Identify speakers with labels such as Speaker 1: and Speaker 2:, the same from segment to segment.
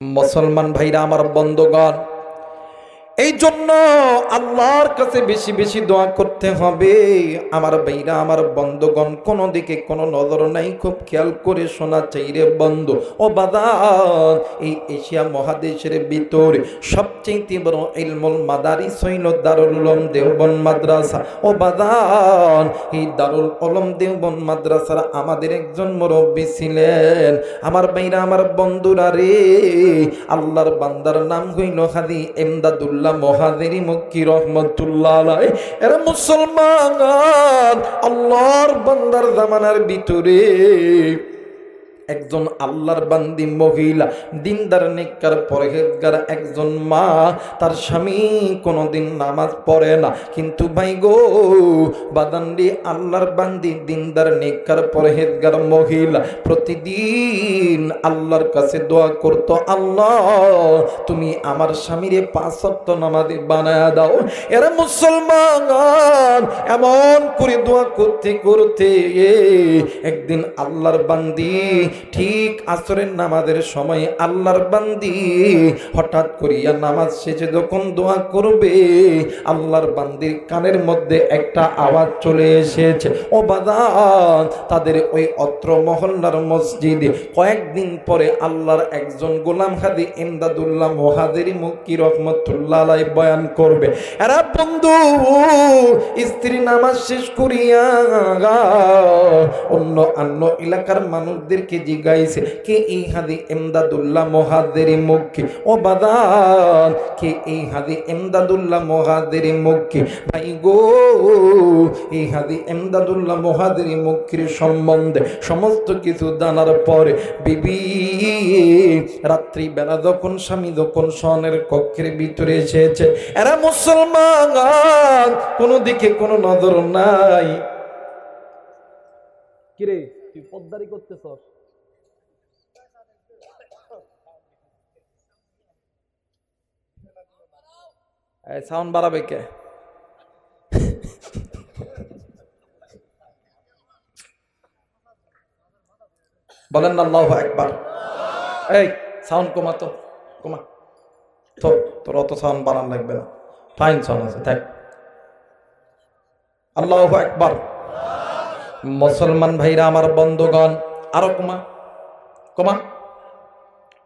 Speaker 1: মুসলমান ভাইরা আমার বন্ধুগণ, এই জন্য আল্লাহর কাছে বেশি বেশি দোয়া করতে হবে। আমার ভাইরা আমার বন্ধুগণ, কোনো দিকে কোনো নজর নাই, খুব খেয়াল করে শোনা চাই রে বন্ধু ও বাদান। এই এশিয়া মহাদেশের ভিতরে সবচেয়ে বড় ইলমুল মাদারিস হইল দারুল উলুম দেওবন্দ মাদ্রাসা ও বাদান। এই দারুল উলুম দেওবন্দ মাদ্রাসার আমাদের একজন মুরব্বী ছিলেন। আমার ভাইরা আমার বন্ধুরা রে, আল্লাহর বান্দার নাম হইল হাজী ইমদাদুল্লাহ মহাদেরি মক্কি রহমতুল্লাহ আলাইহি। এরা মুসলমান, আল্লাহর বান্দার জামানার ভিতরে একজন আল্লাহর বান্দি মহিলা, দিনদার নেককার পরহেজগার একজন মা, তার স্বামী কোনোদিন নামাজ পড়ে না, কিন্তু ভাই গো বাদান্ডি আল্লাহর বান্দি দিনদার নেককার পরহেজগার মহিলা প্রতিদিন আল্লাহর কাছে দোয়া করতো, আল্লাহ তুমি আমার স্বামীরে 5 ওয়াক্ত নামাজি বানায়া দাও। এরা মুসলমান, এমন করে দোয়া করতে করতে একদিন আল্লাহর বান্দি ঠিক আসরের নামাজের সময় আল্লাহর বান্দি হঠাৎ করিয়া নামাজ শেষে যখন দোয়া করবে, আল্লাহর বান্দির কানের মধ্যে একটা আওয়াজ চলে এসেছে। ও বাদান, তাদের ওই অত্র মহল্লার মসজিদে কয়েকদিন পরে আল্লাহর একজন গোলাম হাজী ইমদাদুল্লাহ মহাদেরি মক্কি রহমতুল্লাহ আলাইহি বয়ান করবে। এরা বন্ধু স্ত্রী নামাজ শেষ করিয়া অন্য এলাকার মানুষদেরকে জিজ্ঞাসা, কে এই হাজী ইমদাদুল্লাহ মহাদেরি মক্কি? ও বাদান, কে এই হাজী ইমদাদুল্লাহ মহাদেরি মক্কি? ভাই গো, এই হাজী ইমদাদুল্লাহ মহাদেরি মক্কির সম্বন্ধে সমস্ত কিছু জানার পরে বিবি রাত্রি বেলা যখন স্বামী যখন শয়নের কক্ষের ভিতরে এসেছে, এরা মুসলমান, কোনো দিকে কোনো নজর নাই। কিরে তুই পদ্মারি করতেছস? সাউন্ড বাড়াবে কে? বলেন না আল্লাহু আকবার। এই সাউন্ড কমা তো, কমা তো, তোর অত সাউন্ড বাড়ান লাগবে না, ফাইন সাউন্ড আছে, থাক। আল্লাহু আকবার। মুসলমান ভাইরা আমার বন্ধুগণ, আরো কমা, কমা,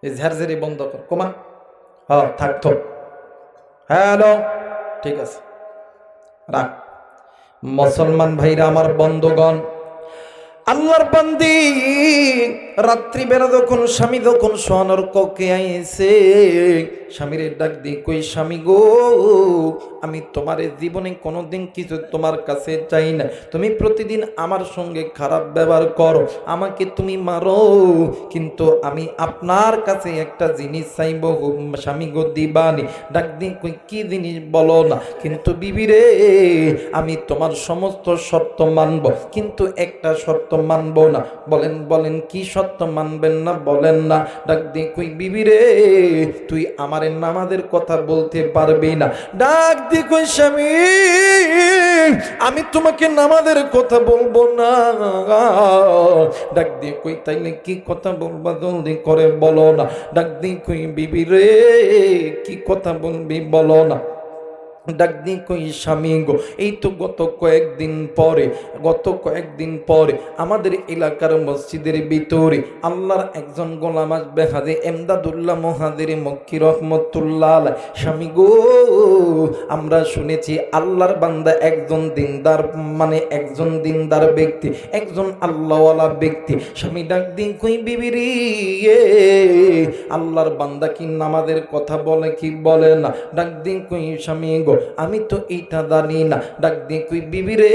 Speaker 1: এই ঝারঝারি বন্ধ কর, কমা, হ্যাঁ থাকতো, হ্যালো, ঠিক আছে রাখ। মুসলমান ভাইরা আমার বন্ধুগণ, আল্লাহর বান্দি রাত্রিবেলা যখন স্বামী যখন শোয়ানোর কক্ষে আইছে, স্বামীর ডাক দিয়ে কই, স্বামী গো, আমি তোমার জীবনে কোনোদিন কিছু তোমার কাছে চাই না, তুমি প্রতিদিন আমার সঙ্গে খারাপ ব্যবহার করো, আমাকে তুমি মারো, কিন্তু আমি আপনার কাছে একটা জিনিস চাইব স্বামী গো, দিবানি? ডাক দিয়ে কই, কি জিনিস বলো না? কিন্তু বিবি রে, আমি তোমার সমস্ত শর্ত মানব, কিন্তু একটা শর্ত মানব না। বলেন বলেন কি শর্ত মানবেন না? বলেন না। ডাক দিয়ে কই, বিবি রে, তুই আমারে নামাজের কথা বলতে পারবি না। ডাক দিয়ে কই, স্বামী আমি তোমাকে নামাজের কথা বলবো না। ডাক দিয়ে কই, তাইলে কি কথা বলবা? জলদি করে বলো না। ডাক দিয়ে কই, বিবি রে কি কথা বলবি বলো না। ডাক দিয়ে কই, স্বামী গো, এই তো গত কয়েকদিন পরে আমাদের এলাকার মসজিদের ভিতরে আল্লাহর একজন গোলাম আসবে, হাজী ইমদাদুল্লাহ মহাদেরি মক্কি রহমতুল্লাহ আলাইহি। স্বামী গো, আমরা শুনেছি আল্লাহর বান্দা একজন দিনদার, মানে একজন দিনদার ব্যক্তি, একজন আল্লাহওয়ালা ব্যক্তি। স্বামী ডাক দিয়ে কই, বিবি রে, আল্লাহর বান্দা কি নামাজের কথা বলে কি বলে না? ডাক দিয়ে কই, স্বামী গো, আমি তো এইটা জানি না। ডাক দিয়ে কই, বিবি রে,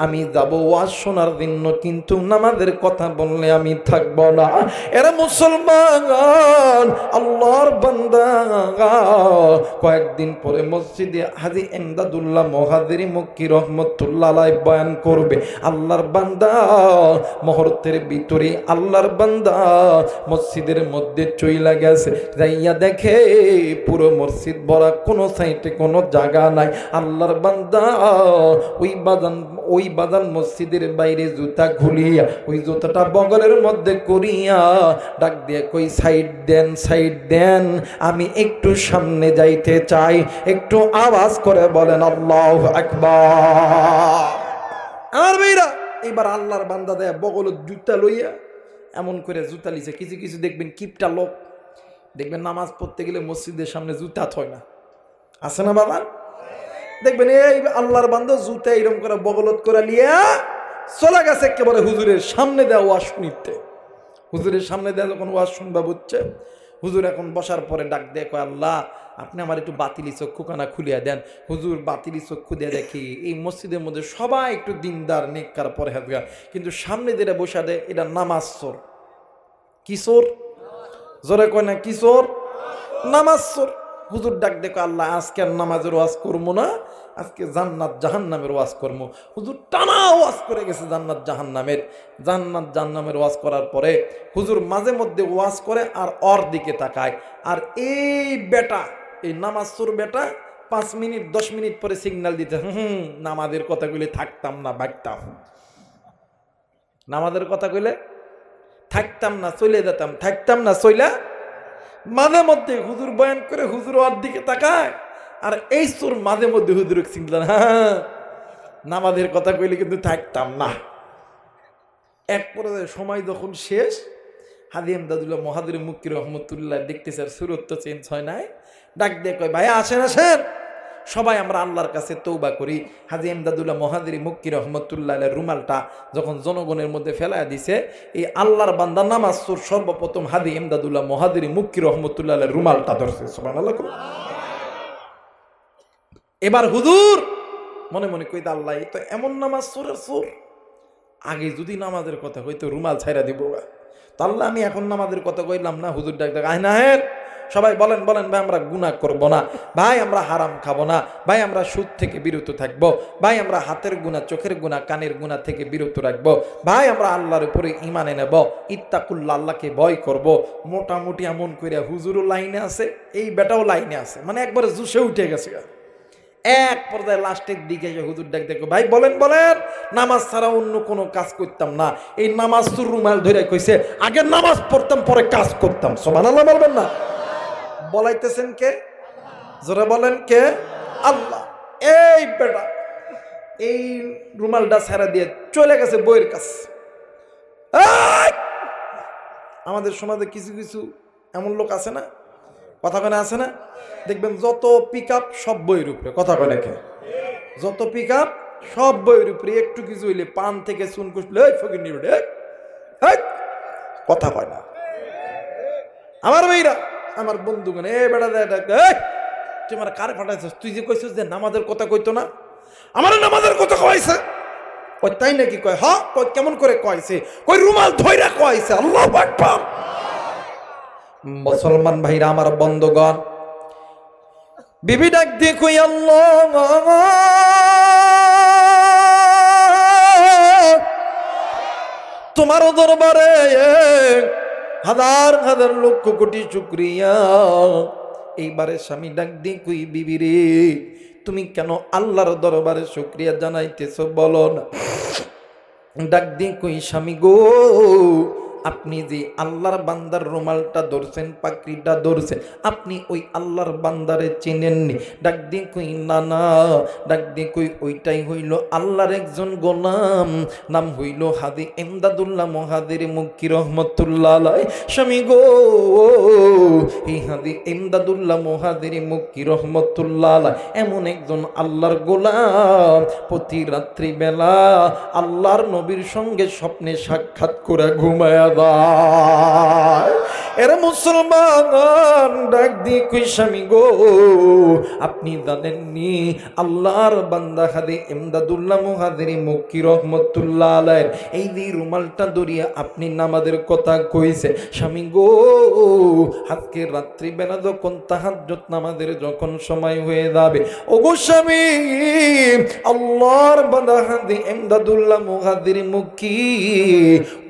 Speaker 1: আমি যাব ওয়াজ শোনার জন্য, কিন্তু নামাজের কথা বললে আমি থাকব না। এরা মুসলমান, আল্লাহর বান্দা কয়েকদিন পরে মসজিদে হাজী ইমদাদুল্লাহ মহাদেরি মক্কি রহমতুল্লাহ আলাইহি বয়ান করবে। আল্লাহর বান্দা মুহূর্তের ভিতরে আল্লাহর বান্দা মসজিদের মধ্যে চইলা গেছে, যাইয়া দেখে পুরো মসজিদ ভরা, কোনো সাইডে কোনো জায়গা নাই। আল্লাহর বান্দা ওই বাদান ওই বাজার মসজিদের বাইরে জুতা খুলিয়া ওই জুতাটা বগলের মধ্যে করিয়া ডাক দিয়ে কই সাইড দেন, সাইড দেন, আমি একটু সামনে যাইতে চাই। একটু আওয়াজ করে বলেন আল্লাহু আকবার। আমার ভাইরা, এবার আল্লাহর বান্দা দেয়া বগলের জুতা লইয়া এমন করে জুতা লিছে। কিছু কিছু দেখবেন কিপটা লোক, দেখবেন নামাজ পড়তে গেলে মসজিদের সামনে জুতা থয় না, আছে না বাবা? দেখবেন এই আল্লাহর বান্দা জুতা এরকম করে বগলত করে লিয়া চলে গেছে একেবারে হুজুরের সামনে দেওয়া ওয়াজ শুনিতে। হুজুরের সামনে দেওয়া যখন ওয়াজ শুনবা বুঝছে, হুজুর এখন বসার পরে ডাক দিয়ে কয়, আল্লাহ আপনি আমার একটু বাতিলি চক্ষুখানা খুলিয়া দেন। হুজুর বাতিলি চক্ষু দিয়ে দেখি এই মসজিদের মধ্যে সবাই একটু দিনদার নেককার পরহেজগার, কিন্তু সামনে যেটা বসা দেয় এটা নামাজ চোর। কি চোর? জোরে কয় না কি চোর? নামাজ চোর। হুজুর ডাক দেখো, আল্লাহ আজকে আর নামাজের ওয়াজ করবো না, আজকে জান্নাত জাহান্নামের ওয়াজ করবো। হুজুর টানা ওয়াজ করে গেছে জান্নাত জাহান্নামের ওয়াজ করার পরে হুজুর মাঝে মধ্যে ওয়াজ করে আর ওর দিকে তাকায়। আর এই বেটা, এই নামাজ চোর বেটা 5 মিনিট 10 মিনিট পরে সিগন্যাল দিতে, নামাজের কথা কইলে থাকতাম না, বাগতাম। নামাজের কথা কইলে থাকতাম না, চলে যেতাম, থাকতাম না, চইলা। মাঝে মধ্যে হুজুর বয়ান করে হুজুর ওর দিকে তাকায়, আর এই চোর মাঝে মধ্যে হুজুর সিগন্যাল, নামাজের কথা কইলে কিন্তু থাকতাম না। এক পর্যায়ে সময় যখন শেষ, হাজি এমদাদুল্লাহ মহাদির মুক্তি রহমতুল্লাহ দেখতেছে আর সুরত তো চেঞ্জ হয় নাই, ডাক দিয়ে কয়, ভাই আসেন আসেন, সবাই আমরা আল্লাহর কাছে তৌবা করি। হাজি এমদাদুল্লাহ মহাদির মুক্তি রহমতুল্লাহ রুমালটা যখন জনগণের মধ্যে ফেলায় দিছে, এই আল্লাহর বান্দা নামাজ চোর সর্বপ্রথম হাজি এমদাদুল্লাহ মহাদির মুক্তি রহমতুল্লাহ রুমালটা ধরছে। সুবহানাল্লাহ। এবার হুজুর মনে মনে কইতে, আল্লাহ এই তো এমন নামাজ চোরের চোর, আগে যদি নামাজের কথা কইতো রুমাল ছাইরা দিব। তো আল্লাহ আমি এখন নামাজের কথা কইলাম না। হুজুর ডাক ডাক, আয় না হের সবাই বলেন বলেন, ভাই আমরা গুনাহ করব না, ভাই আমরা হারাম খাবো না, ভাই আমরা সুদ থেকে বিরত থাকবো, ভাই আমরা হাতের গুনাহ, চোখের গুনাহ, কানের গুনাহ থেকে বিরত রাখবো, ভাই আমরা আল্লাহর উপরে ঈমান এনেব, ইত্তাকুল্লাহ, আল্লাহকে ভয় করব। মোটামুটি এমন কইরা হুজুরও লাইনে আছে, এই বেটাও লাইনে আছে, মানে একবারে জুসে উঠে গেছে। এক পর্যায়ে লাস্টের দিকে হুজুর ডাক দেখো, ভাই বলেন বলেন, নামাজ ছাড়া অন্য কোনো কাজ করতাম না। এই নামাজ চোর রুমাল ধরে কইছে, আগে নামাজ পড়তাম পরে কাজ করতাম। সুবহানাল্লাহ বলবেন না? বলাইতেছেন কে? জোরে বলেন কে? আল্লাহ। এই বেটা এই রুমালটা ছেড়ে দিয়ে চলে গেছে বইয়ের কাছে। আমাদের সমাজে কিছু কিছু এমন লোক আছে না, কথা কনে আছে না, দেখবেন যত পিক আপ সব বইয়ের উপরে, কথা কনে কে, যত পিক আপ সব বইয়ের উপরে, একটু কিছু হইলে পান থেকে চুন কুসলে ফকির নিবে, কথা কয় না। আমার ভাইরা, আমার বন্ধুগণ, এ বেটা তুই আমার কারে ফাটাইছিস? তুই যে কইছিস যে নামাজের কথা কইতো না, আমার নামাজের কথা কইছে। কই তাই নাকি? কয় হ্যাঁ। কই কেমন করে কইছে? কই রুমাল ধইরা কইছে। আল্লাহু আকবার। মুসলমান ভাইরা, আমার বন্ধুগণ, বিবি ডাক দিয়ে কই, আল্লাহ তোমার দরবারে হাজার হাজার লক্ষ কোটি শুকরিয়া। এইবারে স্বামী ডাক দিয়ে কই, বিবি রে তুমি কেন আল্লাহর দরবারে শুকরিয়া জানাইতেছ বলো না? ডাক দিয়ে কই, স্বামী গো, আপনি যে আল্লাহর বান্দার রুমালটা ধরছেন, পাকড়িটা ধরছেন, আপনি ওই আল্লাহর বান্দারে চেনেননি। ডাক দিয়ে কই, না না। ডাক দিয়ে কই, ওইটাই হইল আল্লাহর একজন গোলাম, নাম হইল হাজি এমদাদুল্লাহ মহাদির মুক্তি রহমতুল্লাহ আলাইহি। স্বামী গো, এই হাজি এমদাদুল্লাহ মহাদির মুক্তি রহমতুল্লাহ আলাইহি এমন একজন আল্লাহর গোলাম, প্রতি রাত্রি বেলা আল্লাহর নবীর সঙ্গে স্বপ্নে সাক্ষাৎ করে ঘুমায়। এরা মুসলমান ডাক দিয়ে কই, স্বামী গো, আপনি জানেননি আল্লাহর বান্দা হাজি এমদাদুল্লাহ মুহাজির মুক্তি রহমতুল্লাহ আলাইহি এই যে রুমালটা ধরিয়া আপনি নামাজের কথা কইছে। স্বামী গো, আজকে রাত্রি বেলা যখন তাহাজ্জুদ নামাজের যখন সময় হয়ে যাবে, ওগো স্বামী, আল্লাহর বান্দা হাজি এমদাদুল্লাহ মুহাজির মুক্তি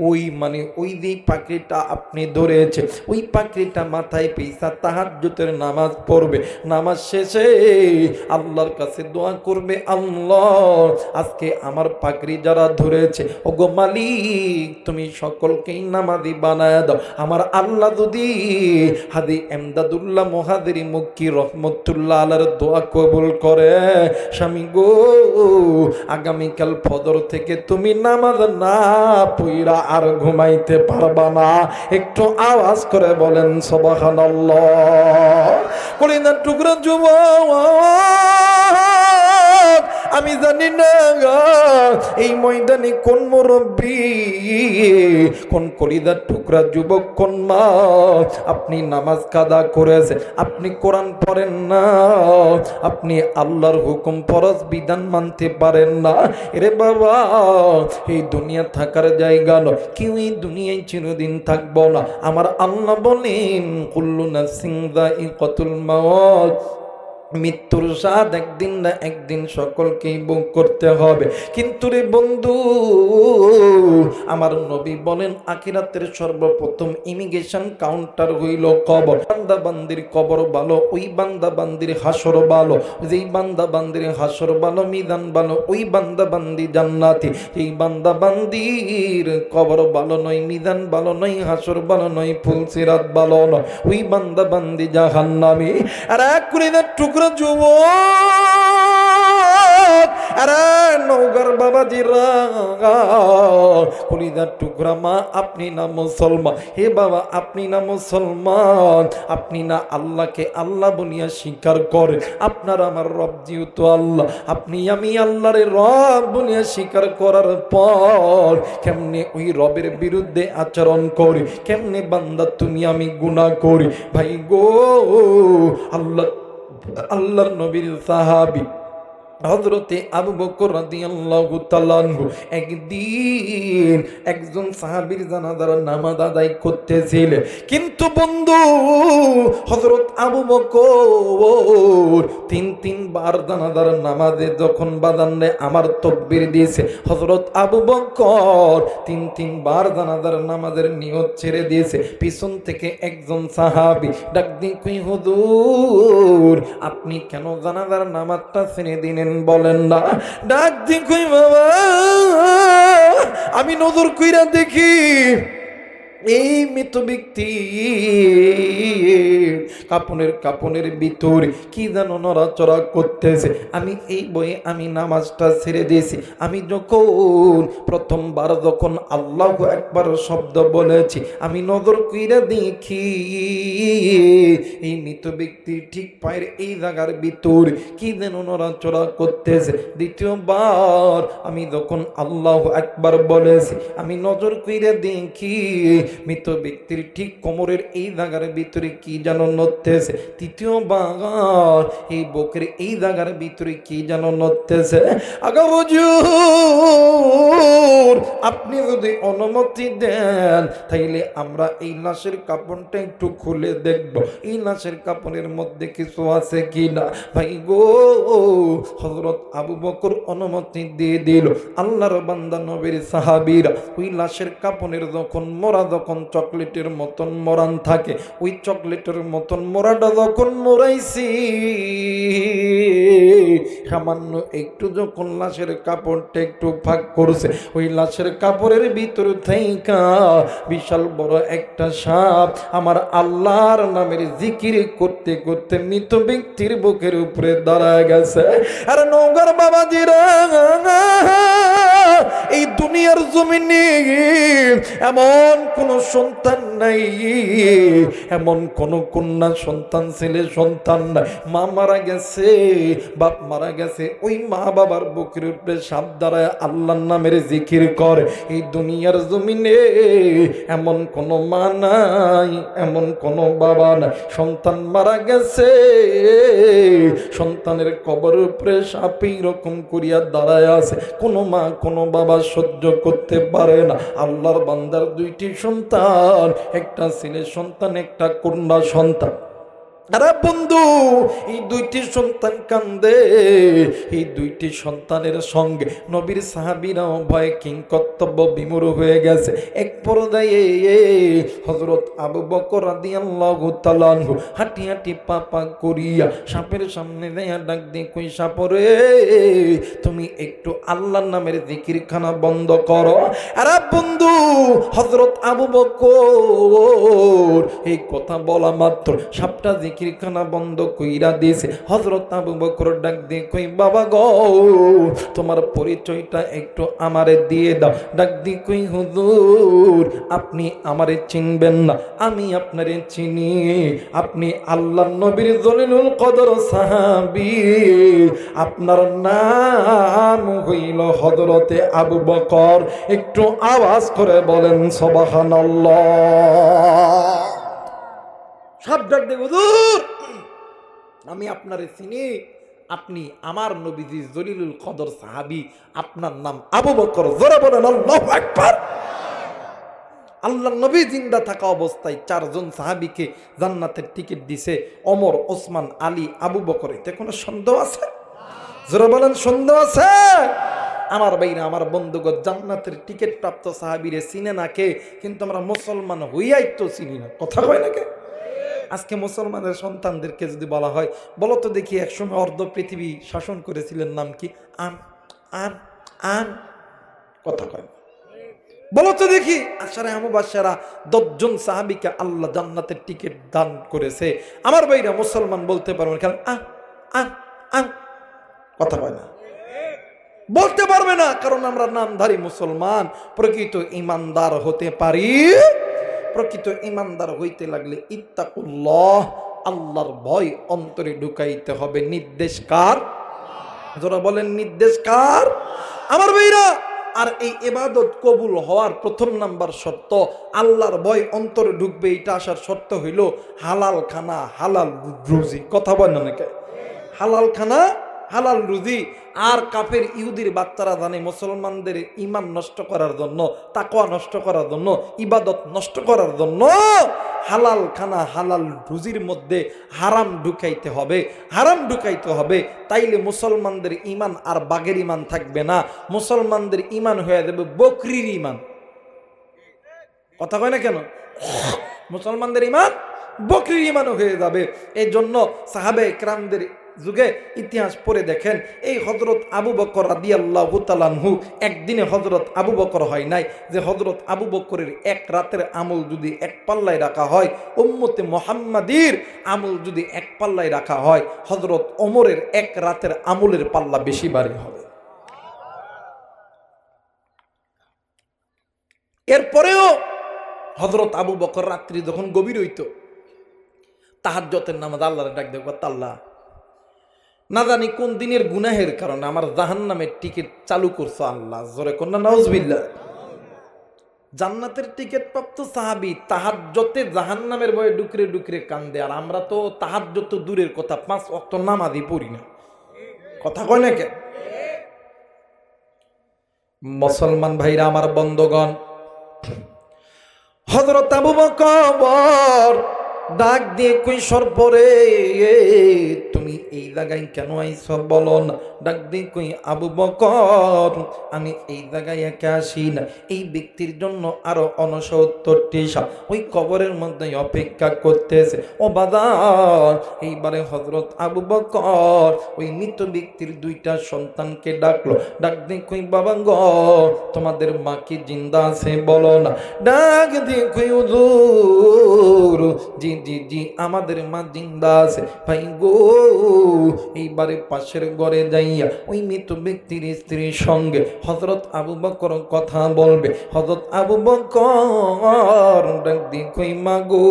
Speaker 1: ওই মানে ওই যে পাখিটা আপনি ধরেছে, ওই পাগড়িটা মাথায় পেঁচা তাহাজ্জুদের নামাজ পড়বে, নামাজ শেষে আল্লাহর কাছে দোয়া করবে, আল্লাহ আজকে আমার পাগড়ি যারা ধরেছে, ওগো মালিক তুমি সকলকেই নামাজি বানায় দাও। আমার আল্লাহ যদি হাদি এমদাদুল্লাহ মুহাজিরি মক্কি রহমতুল্লাহ আলাইহির দোয়া কবুল করে, স্বামী গো আগামীকাল ফজর থেকে তুমি নামাজ না পইরা আর ঘুমাইতে পারবা না। একটু আওয়াজ করে বলেন সুবহানাল্লাহ। কলিজার টুকরা যুবক, আমি জানি না এই ময়দানে কোন মুরব্বী, কোন কলিজার টুকরা যুবক, কোন মা আপনি নামাজ কাদা করেছে, আপনি কোরআন পড়েন না, আপনি আল্লাহর হুকুম ফরজ বিধান মানতে পারেন না। এরে বাবা, এই দুনিয়া থাকার জায়গা নয়, কেউ এই দুনিয়ায় চিরদিন থাকবো না। আমার আল্লাহ বলেন কুল্লু নাফসিন যায়িকাতুল মাউত, মৃত্যুর স্বাদ একদিন না একদিন সকলকেই ভোগ করতে হবে। কিন্তু রে বন্ধু, আমার নবী বলেন আখিরাতের সর্বপ্রথম ইমিগ্রেশন কাউন্টার হইল কবর। বান্দা বান্দির কবর ভালো, ওই বান্দা বান্দির হাসর ভালো। যেই বান্দা বান্দির হাসর ভালো, মিজান ভালো, ওই বান্দা বান্দি জান্নাতি। এই বান্দা বান্দির কবর ভালো নয়, মিজান ভালো নয়, হাসর ভালো নয়, ফুলসিরাত ভালো নয়, ওই বান্দা বান্দি জাহান্নামী। আর এক কুড়িদার টুকরা যুবক, আরে নওগাঁর বাবাজিরা, কলিজার টুকরা মা, আপনি না মুসলমান। হে বাবা, আপনি না মুসলমান, আপনি না আল্লাহকে আল্লাহ বলিয়া স্বীকার করেন। আপনার আমার রব যেহেতু আল্লাহ, আপনি আমি আল্লাহরে রব বলিয়া স্বীকার করার পর কেমনে ওই রবের বিরুদ্ধে আচরণ করি, কেমনে বান্দা তুমি আমি গুনাহ করি। ভাই গো, আল্লাহর নবীর সাহাবী হযরতে আবু বকর রাদিয়াল্লাহু তাআলা আনহু একদিন একজন সাহাবীর জানাজার নামাজ আদায় করতেছিলেন। কিন্তু বন্ধু, হযরত আবু বকর তিন বার জানাজার নামাজে যখন বাজানে আমার তাকবীর দিয়েছে, হযরত আবু বকর তিন বার জানাজার নামাজের নিয়ত ছেড়ে দিয়েছে। পিছন থেকে একজন সাহাবী ডাক দিয়ে কই, হুজুর আপনি কেন জানাজার নামাজটা ছেড়ে দিলেন বলেন না? ডাক দি কই, বাবা আমি নজর কইরা দেখি এই মৃত ব্যক্তি কাপনের ভিতর কি যেন নড়াচড়া করতেছে। আমি এই বয়ে আমি নামাজটা ছেড়ে দিয়েছি। আমি যখন প্রথমবার যখন আল্লাহু আকবার শব্দ বলেছি, আমি নজর কইরা দেখি এই মৃত ব্যক্তি ঠিক পায়ের এই জায়গার ভিতর কি যেন নড়াচড়া করতেছে। দ্বিতীয়বার আমি যখন আল্লাহু আকবার বলেছি, আমি নজর কইরা দেখি মৃত ব্যক্তির ঠিক কোমরের এই জায়গার ভিতরে কি যেন নড়তেছে। তৃতীয়বার এই বুকের এই জায়গার ভিতরে কি যেন নড়তেছে। আগা হুজুর আপনি যদি অনুমতি দেন তাইলে আমরা এই লাশের কাপড়টা একটু খুলে দেখব, এই লাশের কাপড়ের মধ্যে কিছু আছে কিনা। ভাই গো, হযরত আবু বকর অনুমতি দিয়ে দিল। আল্লাহর বান্দা নবীর সাহাবীরা ওই লাশের কাপড়ের যখন মোরা যখন চকলেটের মতন মরান থাকে, ওই চকলেটের মতন মোরাটা যখন মোরাইছি, সামান্য একটু যখন লাশের কাপড়টা একটু ফাঁক করছে, ওই লাশের কাপড়ের ভিতর থেকে বিশাল বড় একটা সাপ আমার আল্লাহর নামের জিকির করতে করতে মৃত ব্যক্তির বুকের উপরে দাঁড়ায় গেছে। আর নওগাঁর বাবাজিরা, এই দুনিয়ার জমিনে এমন কোন সন্তান নাই, এমন কোন কন্যা সন্তান ছেলে সন্তান নাই, মা মারা গেছে, বাপ মারা গেছে, ওই মা বাবার বুকের উপরে সাপ দাঁড়ায় আল্লাহর নামের জিকির করে। এই দুনিয়ার জমিনে এমন কোন মা নাই, এমন কোন বাবা নাই, সন্তান মারা গেছে, সন্তানের কবর উপরে সাপ এইরকম করিয়া দাঁড়ায় আছে, কোনো মা কোনো বাবা সহ্য করতে পারে না। আল্লাহর বান্দার দুইটি সন্তান, একটা ছেলে সন্তান একটা কন্যা সন্তান। আরে বন্ধু, এই দুইটি সন্তান কান্দে, এই দুইটি সন্তানের সঙ্গে নবীর সাহাবীরাও ভয়ে কিংকর্তব্য বিমূঢ় হয়ে গেছে। এক পর্যায়ে হযরত আবু বকর রাদিয়াল্লাহু তাআলা আনহু হাঁটি হাঁটি পা পা করিয়া সাপের সামনে দেয়া ডাক দিয়ে কই, সাপরে তুমি একটু আল্লাহর নামের জিকিরখানা বন্ধ করো। আরে বন্ধু, হযরত আবু বকর এই কথা বলা মাত্র সাপটা জিকিরখানা বন্ধ কইরা দিয়েছে। হযরত আবু বকর ডাক দিয়ে কই, বাবা গো, তোমার পরিচয়টা একটু আমারে দিয়ে দাও। ডাক দিয়ে কই, হুজুর আপনি আমারে চিনবেন না, আমি আপনারে চিনি। আপনি আল্লাহর নবীর জলিলুল কদর সাহাবী, আপনার নাম হইল হযরতে আবু বকর। একটু আওয়াজ করে বলেন সুবহানাল্লাহ। সব ডাক দিয়ে, হুজুর আমি আপনারে চিনি, আপনি আমার নবীজি জলিলুল কদর সাহাবী, আপনার নাম আবু বকর। জোরে বলেন আল্লাহু আকবার। আল্লাহর নবী জিন্দা থাকা অবস্থায় 4 জন সাহাবীকে জান্নাতের টিকিট দিছে, ওমর, ওসমান, আলী, আবু বকর। এতে কোনো সন্দেহ আছে? জোরে বলেন সন্দেহ আছে? আমার ভাইরা, আমার বন্ধুগণ, জান্নাতের টিকিট প্রাপ্ত সাহাবীরে চিনে না কে? কিন্তু আমরা মুসলমান হইয়াই তো চিনি না। কথা কয় না কে? আজকে মুসলমানের সন্তানদেরকে যদি বলা হয়, বলো তো দেখি একসময় অর্ধ পৃথিবী শাসন করেছিলেন, নাম কি? আন আন আন। কথা কয়, বলো তো দেখি। আশারে মুবাশশারা 10 জন সাহাবীকে আল্লাহ জান্নাতের টিকিট দান করেছে। আমার ভাইরা, মুসলমান বলতে পারবেন কেন? আন আন আন। কথা কয় না, বলতে পারবে না, কারণ আমরা নামধারী মুসলমান। প্রকৃত ইমানদার হতে পারি। প্রকৃত ইমানদার হইতে লাগলে ইত্তাকুল্লাহ, আল্লাহর ভয় অন্তরে ঢুকাইতে হবে। নির্দেশ কার? যারা বলেন নির্দেশ কার? আমার ভাইরা, আর এই ইবাদত কবুল হওয়ার প্রথম নাম্বার শর্ত, আল্লাহর ভয় অন্তরে ঢুকবে, এটা আসার শর্ত হইল হালাল খানা, হালাল রুজি। কথা বলেন নাকি? হালাল খানা, হালাল রুজি। আর কাফের ইহুদির বাচ্চারা জানে মুসলমানদের ঈমান নষ্ট করার জন্য, তাকওয়া নষ্ট করার জন্য, ইবাদত নষ্ট করার জন্য হালাল খানা, হালাল রুজির মধ্যে হারাম ঢুকাইতে হবে। হারাম ঢুকাইতে হবে, তাইলে মুসলমানদের ঈমান আর বাঘের ঈমান থাকবে না। মুসলমানদের ঈমান হয়ে যাবে বকরির ঈমান। কথা কয় না কেন? মুসলমানদের ঈমান বকরির ঈমান হয়ে যাবে। এই জন্য সাহাবে কেরামদের যুগে ইতিহাস পড়ে দেখেন, এই হযরত আবু বকর রাদিয়াল্লাহু তাআলা আনহু, একদিনে হযরত আবু বকর হয় নাই যে হযরত আবু বকরের এক রাতের আমল যদি এক পাল্লায় রাখা হয়, উম্মতে মুহাম্মাদির আমল যদি এক পাল্লায় রাখা হয়, হযরত ওমরের এক রাতের আমলের পাল্লা বেশি ভারী হবে। এরপরেও হযরত আবু বকর রাত্রি যখন গভীর হইত, তাহাজ্জুদের নামাজ আল্লাহর ডাক দেব, আল্লাহ না জানি কোন দিনের গুনাহের কারণে আমার জাহান্নামের টিকিট চালু করছো আল্লাহ। জোরে কন্যা নাউজুবিল্লাহ। জান্নাতের টিকিট প্রাপ্ত সাহাবী তাহাজ্জুদে জাহান্নামের ভয়ে ডুকরে ডুকরে কান্দে, আর আমরা তো তাহাজ্জুদ তো দূরের কথা, 5 ওয়াক্ত নামাজই পড়ি না। কথা কয় না কেন? মুসলমান ভাইরা, আমার বন্ধুগণ, হযরত আবু বকর ডাক দিয়ে কই, সরপরে তুমি এই জায়গায় কেন আইছ বলো না? ডাক দিয়ে কই, আবু বকর আমি এই জায়গায় একা আসি না, এই ব্যক্তির জন্য আরো 69টি সাপ ওই কবরের মধ্যে অপেক্ষা করতেছে। ও বাজার, এইবারে হযরত আবু বকর ওই মৃত ব্যক্তির 2টা সন্তানকে ডাকলো। ডাক দিয়ে কই, বাবা গো, তোমাদের মা কি জিন্দা আছে বলো না? ডাক দিয়ে কই, হুজুর জি জি জি, আমাদের মা জিন্দা আছে। ভাই গো, এইবারে পাশের ঘরে যাইয়া ওই মৃত ব্যক্তির স্ত্রীর সঙ্গে হযরত আবু বকর কথা বলবে। হযরত আবু বকর ডাক দিয়ে কই, মা গো,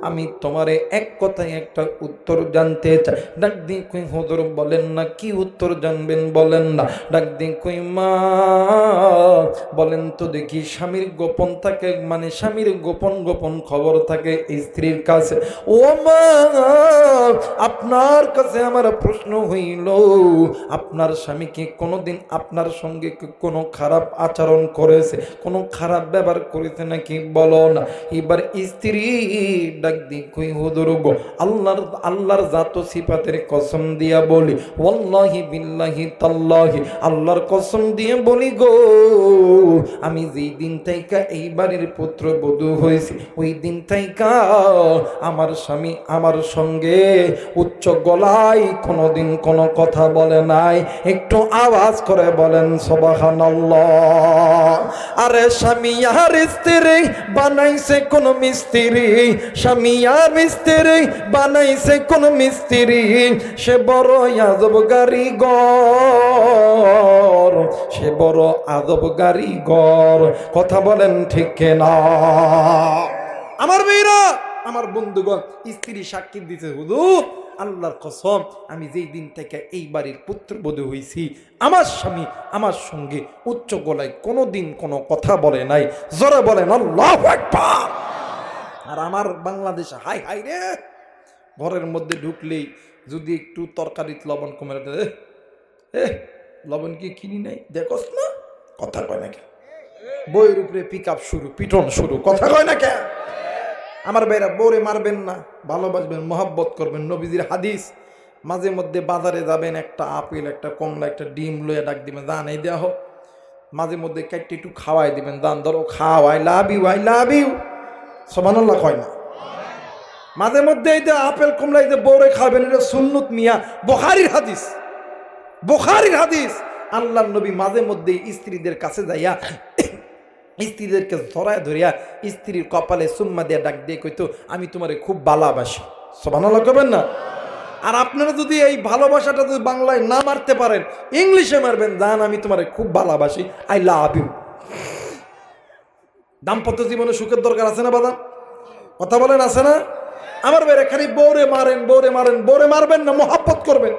Speaker 1: আমি তোমারে এক কথায় একটা উত্তর জানতে চাই। ডাক দিয়ে কই, হুজুর বলেন না, কি উত্তর জানবেন বলেন না? ডাক দিয়ে কই, মা বলেন তো দেখি, স্বামীর গোপন থাকে, মানে স্বামীর গোপন গোপন খবর থাকে স্ত্রীর কাছে, ও মা আপনার কাছে আমার প্রশ্ন হইল, আপনার স্বামীকে কোনোদিন আপনার সঙ্গে কোনো খারাপ আচরণ করেছে, কোনো খারাপ ব্যবহার করেছে নাকি বলো না। এবার স্ত্রী ডাক দি কই হুজুর গো, আল্লাহর জাত সিফাতের কসম দিয়া বলি, ওয়াল্লাহি বিল্লাহি তাল্লাহি আল্লাহর কসম দিয়ে বলি গো, আমি যেই দিন থেকে এই বাড়ির পুত্রবধূ হয়েছি ওই দিন থেকে আমার স্বামী আমার সঙ্গে উচ্চ গলায় কোনোদিন কোনো কথা বলে নাই। একটু আওয়াজ করে বলেন সুবহানাল্লাহ। আরে স্বামী আর স্ত্রী বানাইছে কোন মিস্ত্রি, স্বামী আর স্ত্রী বানাইছে কোন মিস্ত্রি, সে বড় আজব কারিগর, সে বড় আজব কারিগর। কথা বলেন ঠিক না? আমার মেয়েরা, আমার বন্ধুগণ, স্ত্রী সাক্ষী দিতে, হুজুর আল্লাহর কসম আমি যেই দিন থেকে এই বাড়ির পুত্রবধূ হয়েছি আমার স্বামী আমার সঙ্গে উচ্চ গলায় কোনোদিন কোনো কথা বলে নাই। জোরে বলেন আল্লাহু আকবার। আর আমার বাংলাদেশে হাই হাই রে, ঘরের মধ্যে ঢুকলেই যদি একটু তরকারিতে লবণ কমে দেয়, লবণ কি কিনি নাই দেখোস না, কথা কয় না কে? বইয়ের উপরে পিক আপ শুরু, পিটন শুরু, কথা কয় না কে? আমার ভাইরা, বউরে মারবেন না, ভালোবাসবেন, মহাব্বত করবেন। নবীজির হাদিস, মাঝে মধ্যে বাজারে যাবেন, একটা আপেল একটা কমলা একটা ডিম লইয়া ডাক দিবেন, দান এই দেওয়া হোক, মাঝে মধ্যে কাটতে একটু খাওয়াই দিবেন, দান ধরো খাও, I love you, I love you, সুবহানাল্লাহ কয় না? মাঝে মধ্যে এই যে আপেল কমলা এই যে বউরে খাবেন, এটা সুন্নত মিয়া, বুখারীর হাদিস, বুখারীর হাদিস। আল্লাহর নবী মাঝে মধ্যে স্ত্রীদের কাছে যাইয়া স্ত্রীদেরকে ধরায় ধরিয়া স্ত্রীর কপালে সুম্মা দিয়া ডাক দিয়ে কইতো, আমি তোমারে খুব ভালোবাসি। সুবহানাল্লাহ কইবেন না? আর আপনারা যদি এই ভালোবাসাটা যদি বাংলায় না মারতে পারেন, ইংলিশে মারবেন, জান আমি তোমারে খুব ভালোবাসি, আই লাভ ইউ। দাম্পত্য জীবনে সুখের দরকার আছে না বাদাম? কথা বলেন আছে না? আমার বেড়ে খালি বউরে মারেন, বউরে মারেন, বউরে মারবেন না, মহাব্বত করবেন।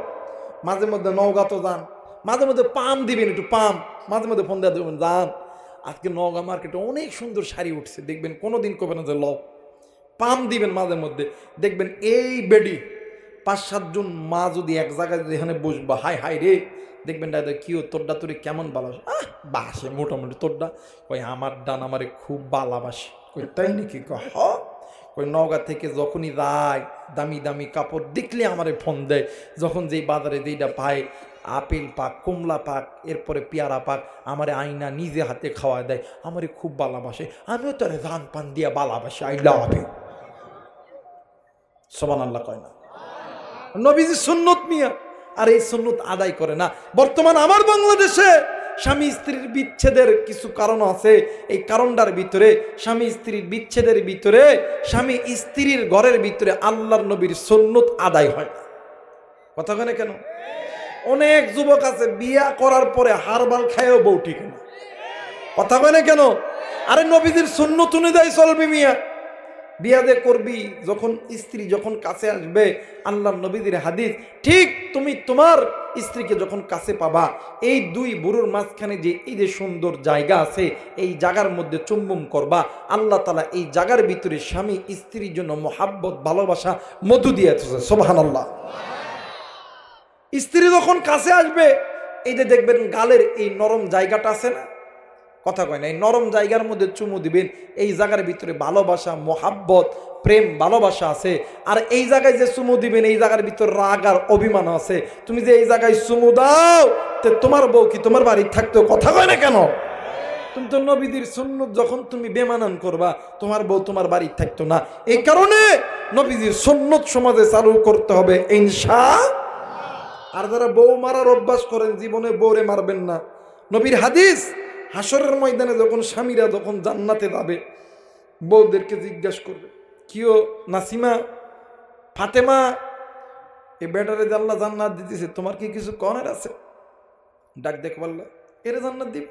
Speaker 1: মাঝে মধ্যে নওগাঁ তো যান, মাঝে মধ্যে পাম দিবেন, একটু পাম, মাঝে মধ্যে ফোন দিয়ে দেবেন, যান আজকে নওগাঁ মার্কেটে অনেক সুন্দর শাড়ি উঠছে, দেখবেন কোনোদিন কবে না যে লও, পাম দিবেন মাঝে মধ্যে, দেখবেন এই বেডি 5-7 জন মা যদি এক জায়গায় যেখানে বসবা, হাই হাই রে, দেখবেন দাদা কিও তোরডা তোরে কেমন ভালোবাসে, বাসে মোটামুটি তোরডা, কই আমার ডান আমারে খুব ভালোবাসে, কই তাই নাকি, কই নওগাঁ থেকে যখনই যায় দামি দামি কাপড় দেখলে আমারে ফোন দেয়, যখন যেই বাজারে যেইটা পায় আপেল পাক, কমলা পাক, এরপরে পেয়ারা পাক, আমারে আইনা নিজে হাতে খাওয়া দেয়, আমারে খুব ভালোবাসে, আমিও তারে জান পান দিয়া ভালোবাসি, আই লাভ ইউ। সুবহানাল্লাহ কয় না? নবীজি সুন্নত মিয়া, আর এই সুন্নত আদায় করে না। বর্তমান আমার বাংলাদেশে স্বামী স্ত্রীর বিচ্ছেদের কিছু কারণ আছে, এই কারণটার ভিতরে স্বামী স্ত্রীর বিচ্ছেদের ভিতরে স্বামী স্ত্রীর ঘরের ভিতরে আল্লাহর নবীর সুন্নত আদায় হয় না। কথা কেন কেন? অনেক যুবক আছে বিয়া করার পরে হারবাল খায়ও বউ ঠিক না। কথা কয় না কেন? আরে নবীজির সুন্নত অনুযায়ী চলবি মিয়া, বিয়া দে করবি, যখন স্ত্রী যখন কাছে আসবে, আল্লাহর নবীজির হাদিস, ঠিক তুমি তোমার স্ত্রীকে যখন কাছে পাবা, এই দুই বুড়োর মাঝখানে যে এই যে সুন্দর জায়গা আছে, এই জায়গার মধ্যে চুম্বন করবা, আল্লাহ তাআলা এই জায়গার ভিতরে স্বামী স্ত্রীর জন্য মহাব্বত ভালোবাসা মধু দিয়েছে। সুবহানাল্লাহ। স্ত্রী যখন কাছে আসবে, এই যে দেখবেন গালের এই নরম জায়গাটা আছে না, কথা কয় না, এই নরম জায়গার মধ্যে চুমু দিবেন, এই জায়গার ভিতরে ভালোবাসা মহাব্বত প্রেম ভালোবাসা আছে। আর এই জায়গায় যে চুমু দিবেন, এই জায়গার ভিতরে রাগ আর অভিমান আছে। তুমি যে এই জায়গায় চুমু দাও, তো তোমার বউ কি তোমার বাড়ির থাকতো? কথা কয় না কেন? তুমি তো নবীদের সুন্নত যখন তুমি বেমানান করবা, তোমার বউ তোমার বাড়ির থাকতো না। এই কারণে নবীদের সুন্নত সমাজে চালু করতে হবে ইনশাআল্লাহ। আর যারা বউ মারার অভ্যাস করেন, জীবনে বউরে মারবেন না। নবীর হাদিস, হাসরের ময়দানে যখন স্বামীরা যখন জান্নাতে যাবে, বউদেরকে জিজ্ঞাসা করবে, কিও নাসিমা, ফাতেমা, এই বেটারে যে আল্লাহ জান্নাত দিতেছে, তোমার কি কিছু কনের আছে? ডাক দেখে বলল, এরে জান্নাত দিব,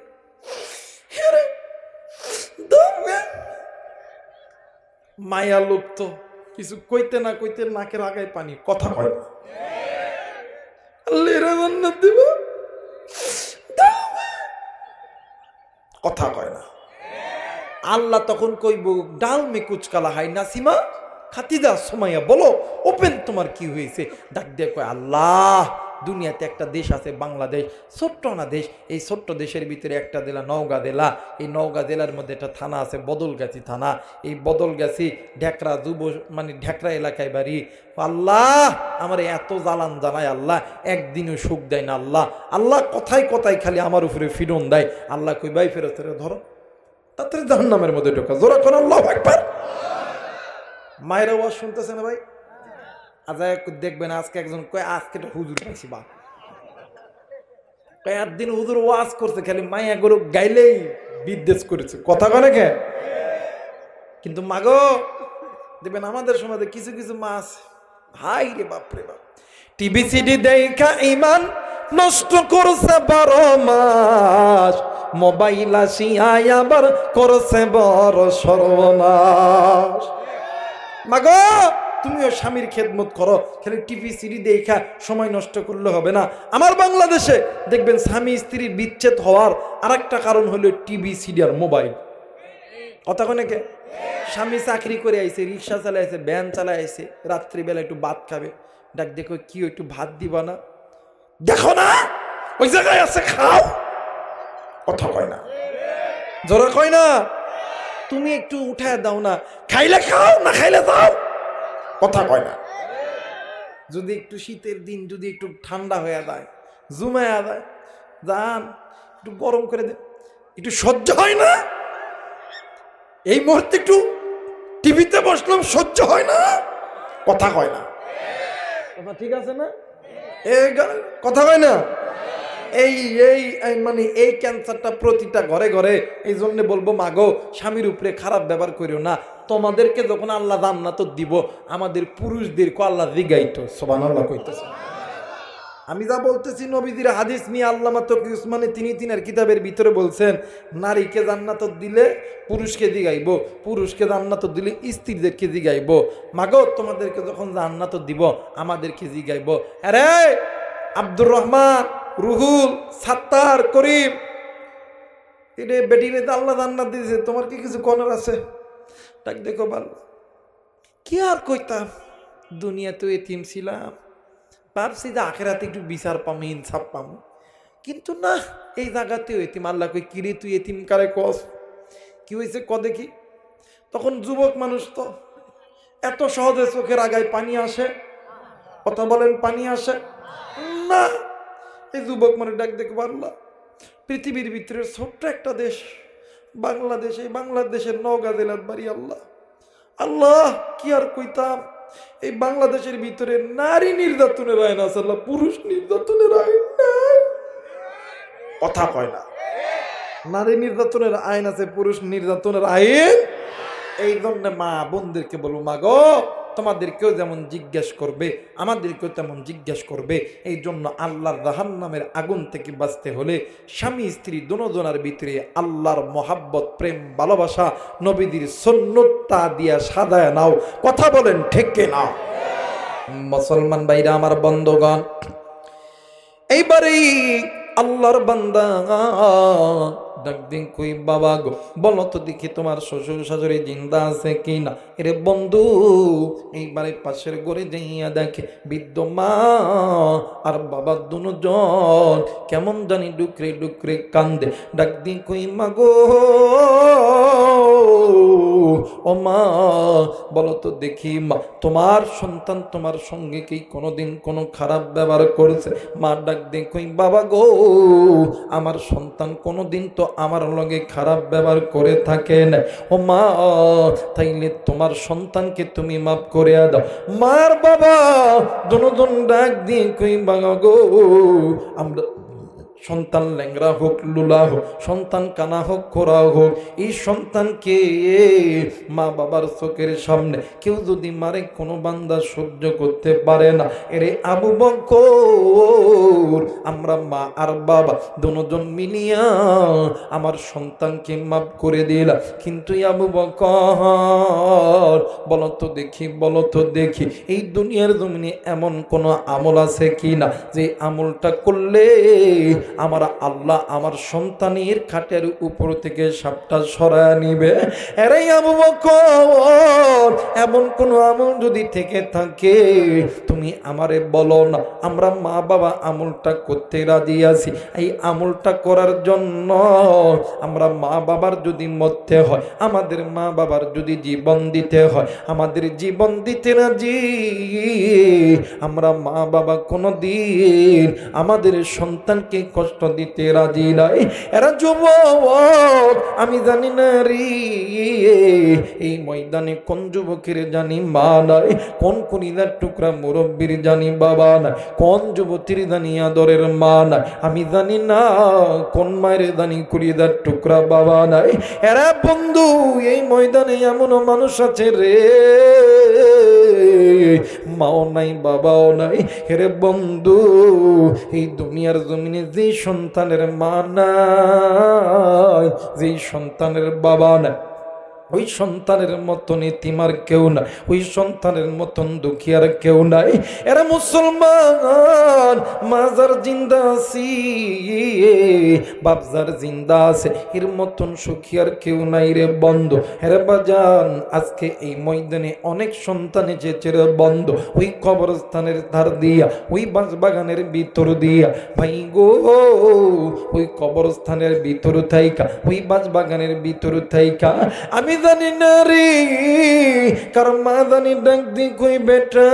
Speaker 1: মায়া লোক তো কিছু কইতে না কইতে নাকের আগায় পানি, কথা কয় না। আল্লাহ এরে জান্নাত দিব, কথা কয় না। আল্লাহ তখন কইব ডাল মে কুচকালা হাই নাসিমা খাতিজা সুমাইয়া বলো ওপেন তোমার কি হয়েছে? ডাক দিয়ে কয় আল্লাহ দুনিয়াতে একটা দেশ আছে বাংলাদেশ, ছোট্ট না দেশ। এই ছোট্ট দেশের ভিতরে একটা জেলা নওগাঁ জেলা। এই নওগাঁ জেলার মধ্যে একটা থানা আছে বদলগাছি থানা। এই বদলগাছি ঢেকরা ঢেকরা এলাকায় বাড়ি। আল্লাহ আমার এত জ্বালান জ্বালায়, আল্লাহ একদিনও সুখ দেয় না। আল্লাহ আল্লাহ কথায় কথায় খালি আমার উপরে ফিরন দেয়। আল্লাহ কই ভাই ফেরেশতারা ধরো তাড়াতাড়ি জাহান্নামের মধ্যে ঢোকা। জোরে কোন আল্লাহু আকবার। মায়ের আওয়াজ শুনতেছে না ভাই? দেখবেন আজকে একজন কয় আজকে একটা হুজুর পাইছি বা একদিন হুজুর ওয়াজ করছে, খালি মায়া গরু গাইলেই বিদ্বেষ করেছে। কথা কনে কে? কিন্তু মাগো দেখবেন আমাদের সমাজে কিছু কিছু মাছ হাই রে বাপ রে বাপ, টিভি সিডি দেখা ইমান নষ্ট করছে 12 মাস, মোবাইল আসিয়ায় আবার করছে বড় সর্বনাশ। মাগো তুমিও স্বামীর খেদমত করো, খালি টিভি সিডি দেখা সময় নষ্ট করলে হবে না। আমার বাংলাদেশে দেখবেন স্বামী স্ত্রীর বিচ্ছেদ হওয়ার আরেকটা কারণ হলো টিভি সিডি আর মোবাইল। কথা কনেকে স্বামী চাকরি করে আইছে, রিক্সা চালাই আইছে, ভ্যান চালাই আইছে, রাত্রিবেলা একটু ভাত খাবে, ডাক দেখো কি একটু ভাত দিবা না? দেখো না ওই জায়গায় আছে খাও। কথা কয় না, জোরে কয় না। তুমি একটু উঠায় দাও না, খাইলে খাও না খাইলে দাও। কথা কয় না। যদি একটু শীতের দিন যদি একটু ঠান্ডা হয়ে যায়, জুমায়া যায়, যান একটু গরম করে দে, একটু সহ্য হয় না? এই মুহূর্তে একটু টিভিতে বসলাম, সহ্য হয় না? কথা কয় না। কথা ঠিক আছে না? কথা কয় না। এই এই এই ক্যান্সারটা প্রতিটা ঘরে ঘরে। এই জন্য বলবো মাগো স্বামীর উপরে খারাপ ব্যবহার করিও না। তোমাদেরকে যখন আল্লাহ জান্নাত দিব, আমাদের পুরুষদেরকে আল্লাহ জিগাইতো সুবহানাল্লাহ কইতেছে। আমি যা বলতেছি নবীজির হাদিস নিয়ে আল্লামা তকি উসমানী তিনি তিনার কিতাবের ভিতরে বলছেন, নারীকে জান্নাত দিলে পুরুষকে জিগাইব, পুরুষকে জান্নাত দিলে স্ত্রীদেরকে জিগাইব। মাগো তোমাদেরকে যখন জান্নাত দিব আমাদেরকে জিগাইব, আরে আব্দুর রহমান, রুহুল, সাত্তার, করিম, এটা বেটিরে আল্লাহ জান্নাত দিয়েছে, তোমার কি কিছু করার আছে? ডাক দেখো ভালো কি আর কইতাম, দুনিয়াতে এতিম ছিলাম, ভাবছি যে আখেরাতে একটু বিচার পাম, ইনসাফ পাম, কিন্তু না এই জায়গাতেও এতিম। আল্লাহ কই কিরে তুই এতিম কারে কস? কি হয়েছে ক দেখি। তখন যুবক মানুষ তো এত সহজে চোখের আগায় পানি আসে? কথা বলেন পানি আসে না। এই যুবক মানে ডাক দেখবো আল্লাহ পৃথিবীর ভিতরে ছোট্ট একটা দেশ বাংলাদেশ, এই বাংলাদেশের নওগাঁ জেলার বাড়ি। আল্লাহ আল্লাহ কি আর কইতাম, এই বাংলাদেশের ভিতরে নারী নির্যাতনের আইন আছে, আল্লাহ পুরুষ নির্যাতনের আইন নাই। কথা কয় না। নারী নির্যাতনের আইন আছে, পুরুষ নির্যাতনের আইন। এই জন্য মা বোনদেরকে বলবো মাগো তোমাদেরকেও যেমন জিজ্ঞেস করবে আমাদেরকেও তেমন জিজ্ঞেস করবে। এই জন্য আল্লাহর জাহান্নামের আগুন থেকে বাঁচতে হলে স্বামী স্ত্রী দুজনের ভিতরে আল্লাহর মহাব্বত, প্রেম, ভালোবাসা, নবীদের সুন্নতটা দিয়া সাজায় নাও। কথা বলেন ঠিক না? মুসলমান ভাইরা আমার বন্ধুগণ, এইবারেই আল্লাহর বান্দা ডাক দিন কই বাবা গো বলো তো দেখি তোমার শ্বশুর শাশুড়ি জিন্দা আছে কি না। এরে বন্ধু এইবারে পাশের ঘরে যাইয়া দেখে বৃদ্ধ মা আর বাবা দুজন কেমন জানি ডুকরে ডুকরে কান্দে। ডাক দিন কই মা গো ও মা বলো তো দেখি মা তোমার সন্তান তোমার সঙ্গে কি কোনোদিন কোনো খারাপ ব্যবহার করেছে? মা ডাক দিন কই বাবা গো আমার সন্তান কোনোদিন তো আমার লগে খারাপ ব্যবহার করে থাকে না। ও মা তাইলে তোমার সন্তানকে তুমি মাফ করে দাও। মার বাবা দুজন ডাক দিয়ে কই বাবা গো আমরা সন্তান ল্যাংরা হোক লুলা হোক, সন্তান কানা হোক খোরা হোক, এই সন্তানকে মা বাবার চোখের সামনে কেউ যদি মারে কোনো বান্দা সহ্য করতে পারে না। এরে আবু বকর আমরা মা আর বাবা দুজন মিলিয়া আমার সন্তানকে মাফ করে দিলাম। কিন্তু আবু বকর বলো তো দেখি, বলো তো দেখি এই দুনিয়ার জমিনে এমন কোনো আমল আছে কি না যে আমলটা করলে আমার আল্লাহ আমার সন্তানের খাটের উপর থেকে সাপটা সরায় নিবে। এরে আবু বকর, এমন কোন আমল যদি থেকে থাকে তুমি আমারে বলো না, আমরা মা বাবা আমলটা করতে রাজি আছি। এই আমলটা করার জন্য আমরা মা বাবার যদি মরতে হয়, আমাদের মা বাবার যদি জীবন দিতে হয়, আমাদের জীবন দিতে রাজি। আমরা মা বাবা কোনো দিন আমাদের সন্তানকে কষ্ট দিতে রাজি নাই। এরা যুবক, আমি জানি না রে এই ময়দানে কোন যুবকের জানি মা নাই, কোন কলিজার টুকরা মুরব্বীর জানি বাবা নাই, কোন যুবতীর জানি আদরের মা নাই। আমি জানি না কোন মায়ের জানি কলিজার টুকরা বাবা নাই। এরা বন্ধু, এই ময়দানে এমন মানুষ আছে রে, মাও নাই বাবাও নাই। হেরে বন্ধু, এই দুনিয়ার জমিনে যেই সন্তানের মা নাই, যেই সন্তানের বাবা নাই, ওই সন্তানের মতন এতিমার কেউ না, ওই সন্তানের মতন দুঃখিয়ার কেউ নাই। এরা মুসলমান, মাজার জিন্দা আছি, বাপজার জিন্দা আছে, এর মতন সুখিয়ার কেউ নাই রে বন্ধু। এরা বাজান, আজকে এই ময়দানে অনেক সন্তান এসেছে রে বন্ধু, ওই কবরস্থানের ধার দিয়া, ওই বাগানের ভিতর দিয়া, ভাই গো, ওই কবরস্থানের ভিতর থাইকা, ওই বাগানের ভিতর থাইকা, আমি জানি না রে কারণ মা জানি ডাক দি কই বেটা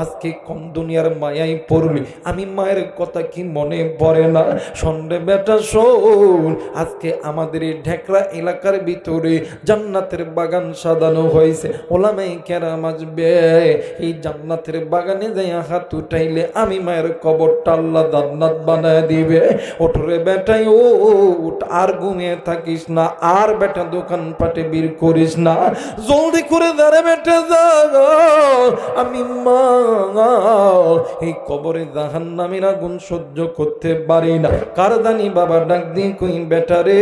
Speaker 1: আজকে কোন দুনিয়ার মায়াই পড়লি। আমি মায়ের কথা কি মনে পড়ে না? সন্ধ্যে বেটা শোন, আজকে আমাদের এই ঢেকরা এলাকার ভিতরে জান্নাতের বাগান সাজানো হয়েছে। ওলামায়ে কেরাম আসবে, এই জান্নাতের বাগানে যাইয়া হাত উঠাইলে আমি মায়ের কবরটা আল্লাহ জান্নাত বানায় দিবে। ওঠরে বেটাই ওঠ, আর ঘুমিয়ে থাকিস না, আর বেটা দোকান পাটে বীর করিস না, জলদি করে দাঁড়ে বেটা যা। আমি মা এই কবরে জাহান্নামের আগুন সহ্য করতে পারি না। কারদানি বাবা ডাক দিয়ে কই বেটা রে,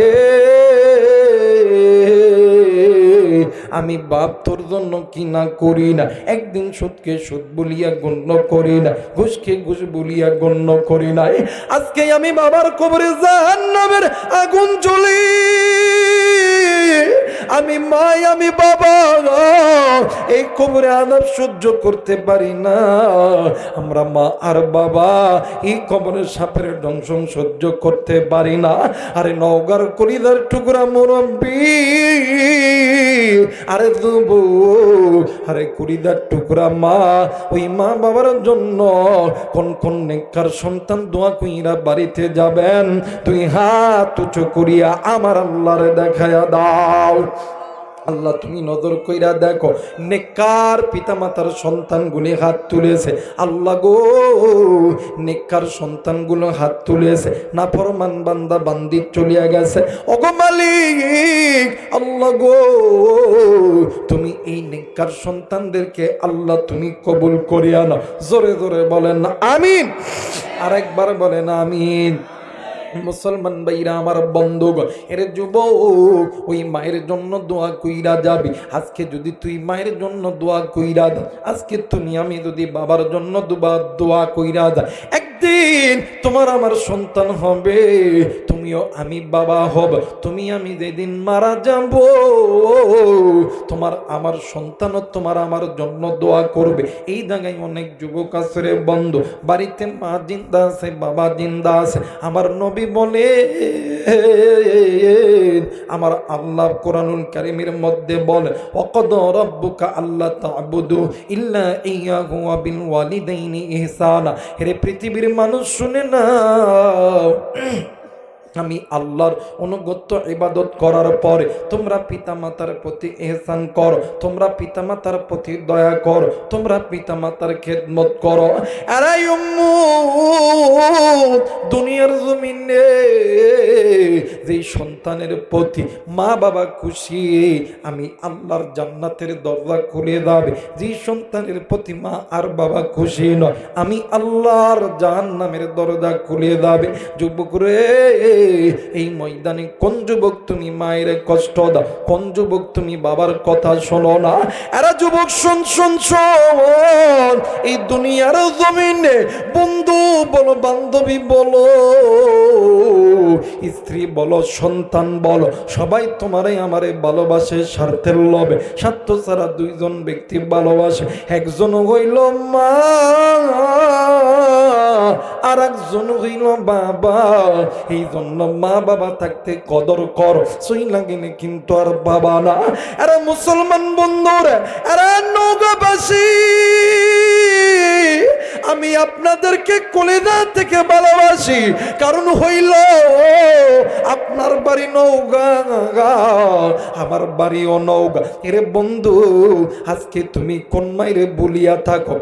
Speaker 1: আমি বাপ তোর জন্য কি না করি না, একদিন সুদকে সুদ বলিয়া গণ্য করি না, ঘুষকে ঘুষ বলিয়া গণ্য করি না। আজকে আমি বাবার কবরে জাহান্নামের আগুন জ্বলি, আমি মা, আমি বাবা এই কবরে আযাব সহ্য করতে পারি না। আমরা মা আর বাবা এই কবরের সাপের দংশন সহ্য করতে পারি না। আরে নওগাঁর কলিজার টুকরা মুরব্বি, আরে দুবু, আরে কলিজার টুকরা মা, ওই মা বাবার জন্য কোন কোন নেককার সন্তান দোয়া কইরা বাড়িতে যাবেন, তুই হাত উঁচু করিয়া আমার আল্লাহরে দেখায়া দাও। আল্লাহ তুমি নজর কইরা দেখো, নেককার পিতামাতার সন্তানগুলি হাত তুলেছে। আল্লাহ গো, নেককার সন্তানগুলো হাত তুলেছে, নাফরমান বান্দা বান্দি চলিয়া গেছে। ওগো মালিক, আল্লাহ গো, তুমি এই নেককার সন্তানদেরকে আল্লাহ তুমি কবুল করিয়া নাও। জোরে জোরে বলেন না আমিন, আরেকবার বলেন আমিন। মুসলমান ভাইরা আমার বন্ধুগণ, এর যুবক, ওই মায়ের জন্য দোয়া কইরা যাবি। আজকে যদি তুই মায়ের জন্য দোয়া কইরা যা, আজকে তুমি আমি যদি বাবার জন্য দোয়া কইরা যা, একদিন তোমার আমার সন্তান হবে, তুমিও আমি বাবা হব। তুমি আমি যেদিন মারা যাব, তোমার আমার সন্তানও তোমার আমার জন্য দোয়া করবে। এই জায়গায় অনেক যুবক আছে রে বন্ধু, বাড়িতে মা জিন্দা আছে, বাবা জিন্দা আছে। আমার নবী বলে, আমার আল্লাহ কোরআনুল কারীমের মধ্যে বলে, ওয়াকাদা রাব্বুকা আল্লা তা'বুদু ইল্লা ইয়্যাহু ওয়া বিল ওয়ালিদাইনি ইহসানা। হে পৃথিবীর মানুষ শুনে নাও, আমি আল্লাহর অনুগত্য ইবাদত করার পরে তোমরা পিতামাতার প্রতি ইহসান করো, তোমরা পিতামাতার প্রতি দয়া করো, তোমরা পিতামাতার খেদমত করো। আরে উম্মত, দুনিয়ার জমিনে যে সন্তানের প্রতি মা বাবা খুশি, আমি আল্লাহর জান্নাতের দরজা খুলে যাবে। যে সন্তানের প্রতি মা আর বাবা খুশি নয়, আমি আল্লাহর জাহান্নামের দরজা খুলে যাবে। যুবক রে, এই ময়দানে কোন যুবক তুমি মায়ের কষ্ট দাও, কোন যুবক তুমি বাবার কথা শোনো না? এরা যুবক শোন শোন শোন, এই দুনিয়ার জমিনে বন্ধু বলো, বান্ধবী বলো, স্ত্রী বলো, সন্তান বলো, সবাই তোমারে আমারে ভালোবাসে স্বার্থের লোভে। স্বার্থ ছাড়া দুইজন ব্যক্তি ভালোবাসে, একজন হইল মা আর একজন হইল বাবা। এই জন্য মা বাবা থাকতে কদর কর, সই লাগিলে কিন্তু আর বাবা না। এরা মুসলমান বন্ধুরা, এরা নৌকাবাসী, আমি আপনাদেরকে কলিজা থেকে ভালোবাসি। কারণ হইল আপনার বাড়ি নৌকা, আমার বাড়িও নৌকা। এরে বন্ধু, আজকে তুমি কোন মাইরে বলিয়া থাকো?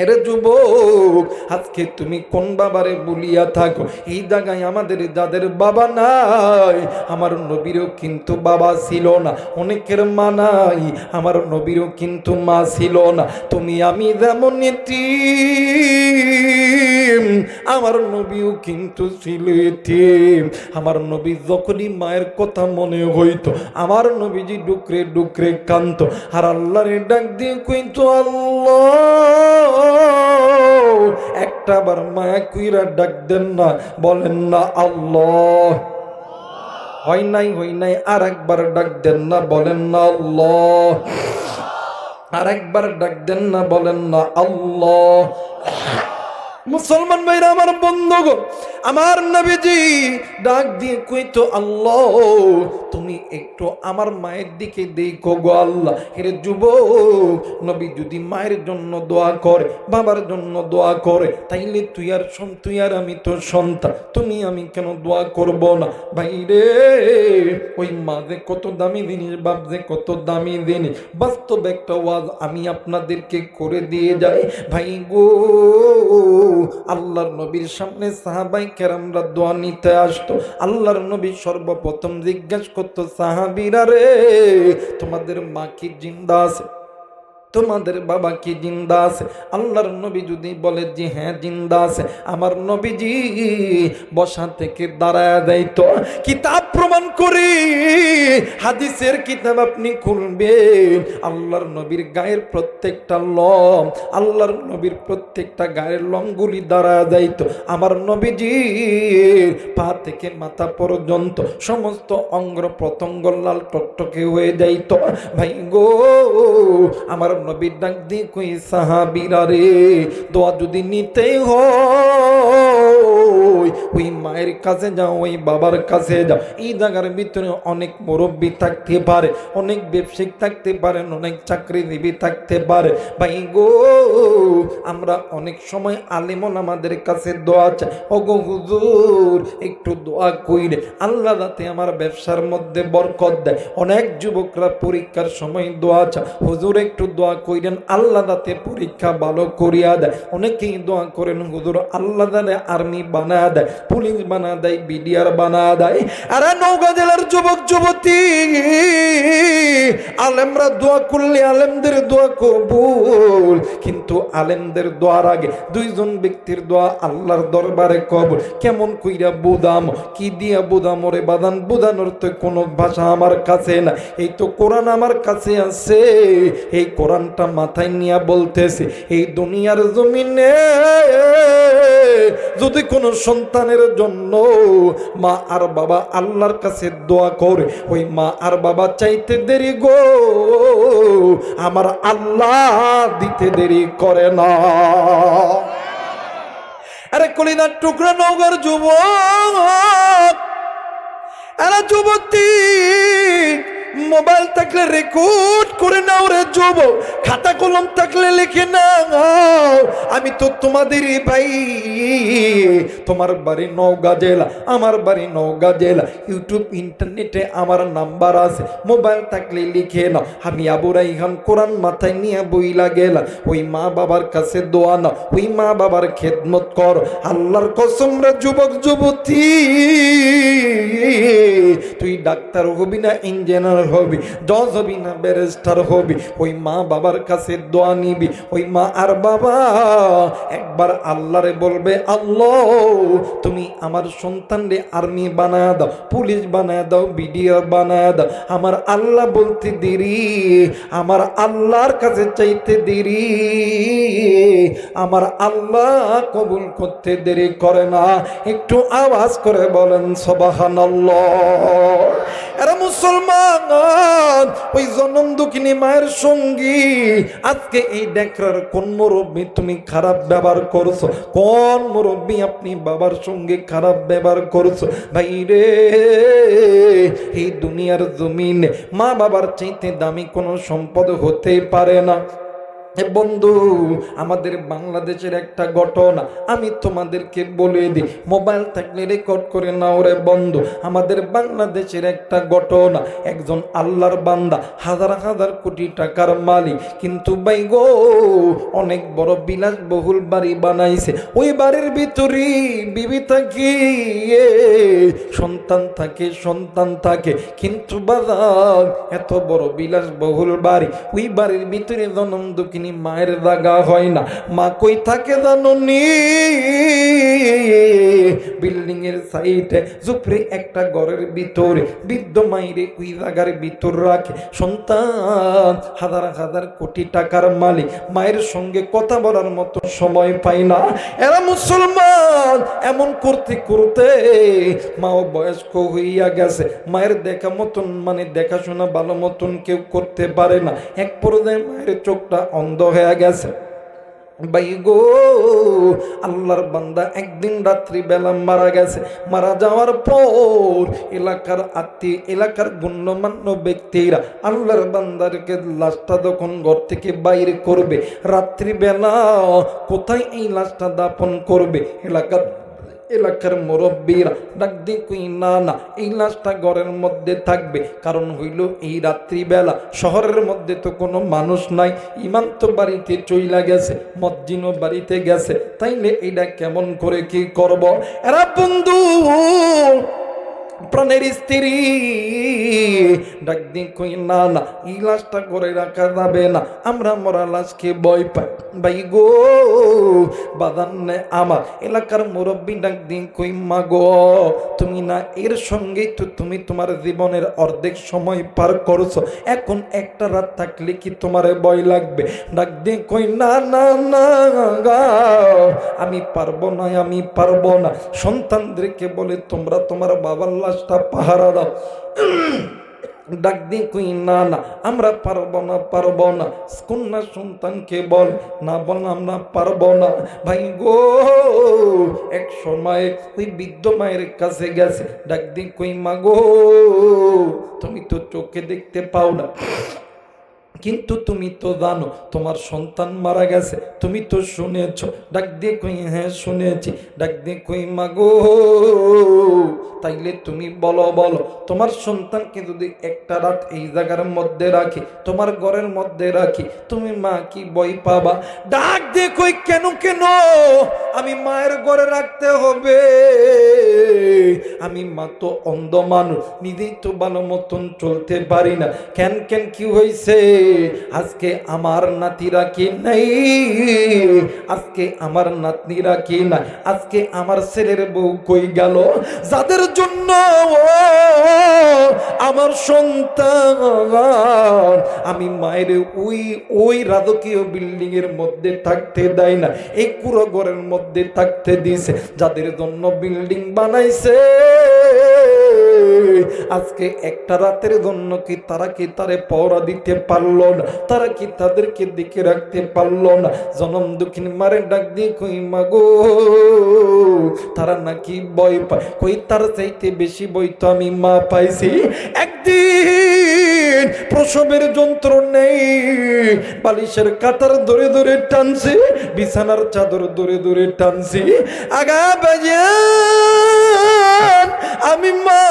Speaker 1: এরে যুবক, আজকে তুমি কোন বাবারে বলিয়া থাকো? এই জায়গায় আমাদের যাদের বাবা নাই, আমার নবীরও কিন্তু বাবা ছিল না। অনেকের মা নাই, আমার নবীরও কিন্তু মা ছিল না। তুমি আমি যেমন এতিম, আমার নবীও কিন্তু ছিল এতিম। আমার নবী যখনই মায়ের কথা মনে হইতো, আমার নবীজি ডুকরে ডুকরে কাঁদতো, আর আল্লাহরে ডাক দিয়ে কইতো, আল্লাহ, একটা বার মায়া কুইরা ডাক দেন না, বলেন না আল্লাহ। হয় নাই, আর একবার ডাক দেন না, বলেন না আল্লাহ। আর একবার ডাক দেন না, বলেন না আল্লাহ। মুসলমান ভাইরা আমার বন্ধুগণ, আমার নবীজি ডাক দিয়ে কইতো, আল্লাহ তুমি একটু আমার মায়ের দিকে দেখো গো আল্লাহ। হেরে যুবক, নবী যদি মায়ের জন্য দোয়া করে, বাবার জন্য দোয়া করে, তাইলে তুই আর আমি তো সন্তান, তুমি আমি কেন দোয়া করব না? ভাই রে, ওই মা যে কত দামি জিনিস, বাপ যে কত দামি জিনিস, বাস্তব একটা ওয়াজ আমি আপনাদেরকে করে দিয়ে যাই। ভাই গো, আল্লাহর নবীর সামনে সাহাবাই কেরামরা দোয়া নিতে আসতো। আল্লাহর নবী সর্বপ্রথম জিজ্ঞাসা করতো, সাহাবীরা রে, তোমাদের মা কি জিন্দা আছে? তোমাদের বাবা কি জিন্দা আছে? আল্লাহর নবী যদি বলে যে হ্যাঁ জিন্দা আছে, আমার নবীজি বসা থেকে দাঁড়ায় যাইতো। কিতাব প্রমাণ করি, হাদিসের কিতাব আপনি খুলবেন, আল্লাহর নবীর গায়ের প্রত্যেকটা লম, আল্লাহর নবীর প্রত্যেকটা গায়ের লমগুলি দাঁড়ায় যাইতো। আমার নবীজি পা থেকে মাথা পর্যন্ত সমস্ত অঙ্গ প্রত্যঙ্গ লাল টকটকে হয়ে যাইতো। ভাই গো, আমার নবীর ডাক দিয়ে কই, সাহাবীরা রে, দোয়া যদি নিতে হয় ওই মায়ের কাছে যাও, ওই বাবার কাছে যাও। এই জায়গার ভিতরে অনেক মুরব্বী থাকতে পারে, অনেক ব্যবসায়িক থাকতে পারেন, অনেক চাকরিজীবী থাকতে পারে। ভাই গো, আমরা অনেক সময় আলেমন আমাদের কাছে দোয়া চাই, ওগো হুজুর একটু দোয়া কইরে আল্লাহ যাতে আমার ব্যবসার মধ্যে বরকত দেয়। অনেক যুবকরা পরীক্ষার সময় দোয়া চায়, হুজুর একটু দোয়া কইরেন আল্লাহ যাতে পরীক্ষা ভালো করিয়া দেয়। অনেকেই দোয়া করেন, হুজুর আল্লাহ যাতে আর্মি বানা দেয়, পুলিশ বানা দেয়, বিডিআর বানা দেয়। আরে নওগাঁ জেলার যুবক যুবতী, আলেমরা দোয়া করলে আলেমদের দোয়া কবুল, কিন্তু আলেমদের দোয়ার আগে দুইজন ব্যক্তির দোয়া আল্লাহর দরবারে কবুল। কেমন কইরা বুদাম, কি দিয়া বুদাম রে বাদান? বুদানোর তো কোনো ভাষা আমার কাছে না, এই তো কোরআন আমার কাছে আছে। এই কোরআনটা মাথায় নিয়ে বলতেছে, এই দুনিয়ার জমিনে যদি কোনো সন্তানের জন্য মা আর বাবা আল্লাহর কাছে দোয়া করে, ওই মা আর বাবা চাইতে দেরি গো, আমার আল্লাহ দিতে দেরি করে না। আরে কলিদার টুকরা নওগাঁর যুবক, আরে যুবতী, মোবাইল থাকলে রেকর্ড করে নাও রে যুবক, খাতা কলম থাকলে লিখে নাও। আমি তো তোমাদেরই ভাই, তোমার বাড়ি নওগাঁ জেলা, আমার বাড়ি নওগাঁ জেলা। ইউটিউব ইন্টারনেটে আমার নাম্বার আছে, মোবাইল থাকলে লিখে নাও। আমি আবু রাইহান কোরআন মাথায় নিয়ে বইলা গেলাম। ওই মা বাবার কাছে দোয়া নাও, ওই মা বাবার খেদমত কর। আল্লাহর কসম রে যুবক যুবতী, তুই ডাক্তার হবি না, ইঞ্জিনিয়ার ইঞ্জিনিয়ার হবি, জজ হবি না ব্যারিস্টার হবি, ওই মা বাবার কাছে দোয়া নিবি। ওই মা আর বাবা একবার আল্লাহরে বলবে, আল্লাহ তুমি আমার সন্তানরে আর্মি বানায় দাও, পুলিশ বানায় দাও, বিডিআর বানায় দাও। আমার আল্লাহ বলতে দেরি, আমার আল্লাহর কাছে চাইতে দেরি, আমার আল্লাহ কবুল করতে দেরি করে না। একটু আওয়াজ করে বলেন সুবহানাল্লাহ। এরা মুসলমান, ওই জনম দুঃখিনী মায়ের সঙ্গী আজকে এই ডেকরার কোন মুরব্বী তুমি খারাপ ব্যবহার করছো? কোন মুরব্বী আপনি বাবার সঙ্গে খারাপ ব্যবহার করছো? ভাই রে, এই দুনিয়ার জমিনে মা বাবার চাইতে দামি কোনো সম্পদ হতেই পারে না। বন্ধু, আমাদের বাংলাদেশের একটা ঘটনা আমি তোমাদেরকে বলে দিই, মোবাইল থাকলে রেকর্ড করে নাও রে বন্ধু। আমাদের বাংলাদেশের একটা ঘটনা, একজন আল্লাহর বান্দা, হাজার হাজার কোটি টাকার মালিক, কিন্তু ভাই গো অনেক বড় বিলাসবহুল বাড়ি বানাইছে। ওই বাড়ির ভিতরে বিবি থাকে, সন্তান থাকে, কিন্তু বাজার এত বড় বিলাসবহুল বাড়ি, ওই বাড়ির ভিতরে জনম দুঃখিনী মায়ের জায়গা হয় না। মা কই থাকে জানো নি? বিল্ডিং এর সাইডে জুপরে একটা ঘরের ভিতরে বৃদ্ধ মায়ের ওই জায়গার ভিতর রাখে। সন্তান হাজার হাজার কোটি টাকার মালিক, মায়ের সঙ্গে কথা বলার মতো সময় পায় না। এরা মুসলমান এমন করতে করতে মাও বয়স্ক হইয়া গেছে, মায়ের দেখা মতন মানে দেখাশোনা ভালো মতন কেউ করতে পারে না। এক পর্যায়ে মায়ের চোখটা অন্ধ হয়ে গেছে। ভাই গো, আল্লাহর বান্দা একদিন রাত্রি বেলা মারা গেছে। মারা যাওয়ার পর এলাকার আত্মীয়, এলাকার গণ্যমান্য ব্যক্তিরা আল্লাহর বান্দারকে লাশটা যখন ঘর থেকে বাইরে করবে, রাত্রিবেলা কোথায় এই লাশটা দাপন করবে? এলাকার মুরব্বীরা ডাক দিয়ে কই, না না, এই লাশটা ঘরের মধ্যে থাকবে। কারণ হইল এই রাত্রিবেলা শহরের মধ্যে তো কোনো মানুষ নাই, ইমাম তো বাড়িতে চইলা গেছে, মসজিদও বাড়িতে গেছে, তাইলে এইটা কেমন করে কি করব? এরা বন্ধু প্রাণের স্ত্রী ডাক দিয়ে কই, না না, এই লাশটা করে রাখা যাবে না, আমরা মরা লাশকে ভয় পাই। ভাই গো বাদান্নে আমার এলাকার মুরব্বী ডাক দিয়ে কই, মা গো তুমি না এর সঙ্গেই তো তুমি তোমার জীবনের অর্ধেক সময় পার করছো, এখন একটা রাত থাকলে কি তোমার ভয় লাগবে? ডাক দিয়ে কই, না না না গা, আমি পারবো না, আমি পারবো না। সন্তানদেরকে বলে তোমরা তোমার বাবার লাশটা পাহারা দাও। ডাক দিয়ে কই, না না, আমরা পারবো না। কন্যা সন্তানকে বল, না বল আমরা পারবো না। ভাই গো এক সময় ওই বৃদ্ধ মায়ের কাছে গেছে, ডাক দিয়ে কই, মা গো তুমি তো চোখে দেখতে পাও না, কিন্তু তুমি তো জানো তোমার সন্তান মারা গেছে, তুমি তো শুনেছ। ডাক দিয়ে কই, হ্যাঁ শুনেছি। ডাক দিয়ে কই, মা গো তাইলে তুমি বলো তোমার সন্তানকে যদি একটা রাত এই জায়গার মধ্যে রাখি, তোমার ঘরের মধ্যে রাখি, তুমি মা কি ভয় পাবা? ডাক দিয়ে কই, কেন আমি মায়ের ঘরে রাখতে হবে? আমি মা তো অন্ধ মানুষ, নিজেই তো ভালো মতন চলতে পারি না। কেন কি হয়েছে? আজকে আমার নাতিরা কি নাই, আজকে আমার নাতনিরা কি নাই, আজকে আমার ছেলের বউ কই গেল, যাদের জন্য আমার সন্তান আমি মায়ের ওই রাজকীয় বিল্ডিং এর মধ্যে থাকতে দেয় না, এই কুড়ো ঘরের মধ্যে থাকতে দিয়েছে, যাদের জন্য বিল্ডিং বানাইছে আজকে একটা রাতের জন্য কি তারে পহরা দিতে পারলো না? তারা কি তাদেরকে দিকে রাখতে পারলো না? জনম দুঃখিন মারে ডাক দিয়ে কই, মা গো তারা নাকি ভয় পায়। কই, তার চাইতে বেশি বই তো আমি মা পাইছি। একদিন প্রসবের যন্ত্র নেই, বালিশের কাতার ধরে ধরে টানছি, বিছানার চাদর ধরে ধরে টানছি। আগা বাজান আমি মা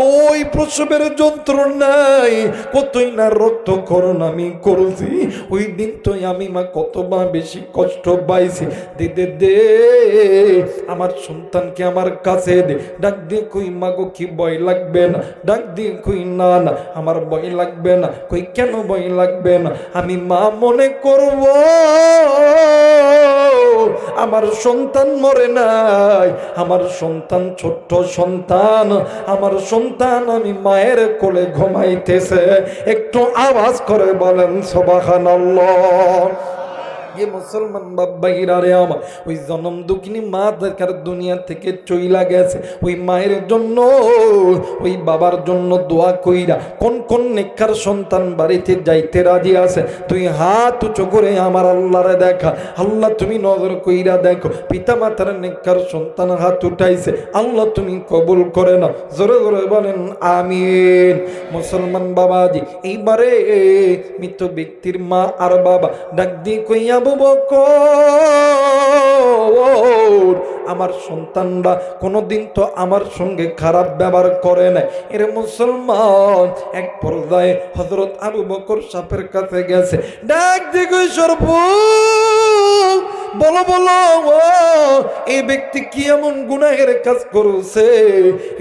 Speaker 1: ওই প্রসবের যন্ত্র নাই, কতই না রক্তক্ষরণ আমি করছি। ওই দিন তো আমি মা কতবা বেশি কষ্ট পাইছি। দে দে দে আমার সন্তানকে আমার কাছে দে। ডাক দিয়ে কই মা গো কি ভয় লাগবে না? ডাক দিয়ে কই না না আমার ভয় লাগবে না। কই কেন ভয় লাগবে না? আমি মা মনে করব আমার সন্তান মরে নাই, আমার সন্তান ছোট্ট সন্তান, আমার সন্তান আমি মায়ের কোলে ঘুমাইতেছে। একটু আওয়াজ করে বলেন সুবহানাল্লাহ। ये মুসলমান বাবাইরা রে আমার, ওই জনম দুঃখিনী মা দেখার দুনিয়া থেকে চইলা গেছে। ওই মায়ের জন্য ওই বাবার জন্য দোয়া কইরা কোন কোন নেককার সন্তান বাড়িতে যাইতে রাজি আছে? তুই হাত উঁচু করে আমার আল্লাহরে দেখা। আল্লাহ তুমি নজর কইরা দেখো, পিতা মাতার নেককার সন্তান হাত উঠাইছে, আল্লাহ তুমি কবুল করে নাও। জোরে জোরে বলেন আমিন। মুসলমান বাবাজি, এইবারে মৃত ব্যক্তির মা আর বাবা ডাক দিয়ে কইয়া আবু বকর আমার সন্তানরা কোনোদিন তো আমার সঙ্গে খারাপ ব্যবহার করে নাই। এর মুসলমান এক পর্যায়ে হযরত আবু বকর সাহেবের কাছে গেছে, ডাক দিগো সর্ব বলো বলো এই ব্যক্তি কি এমন গুনাহের কাজ করেছে?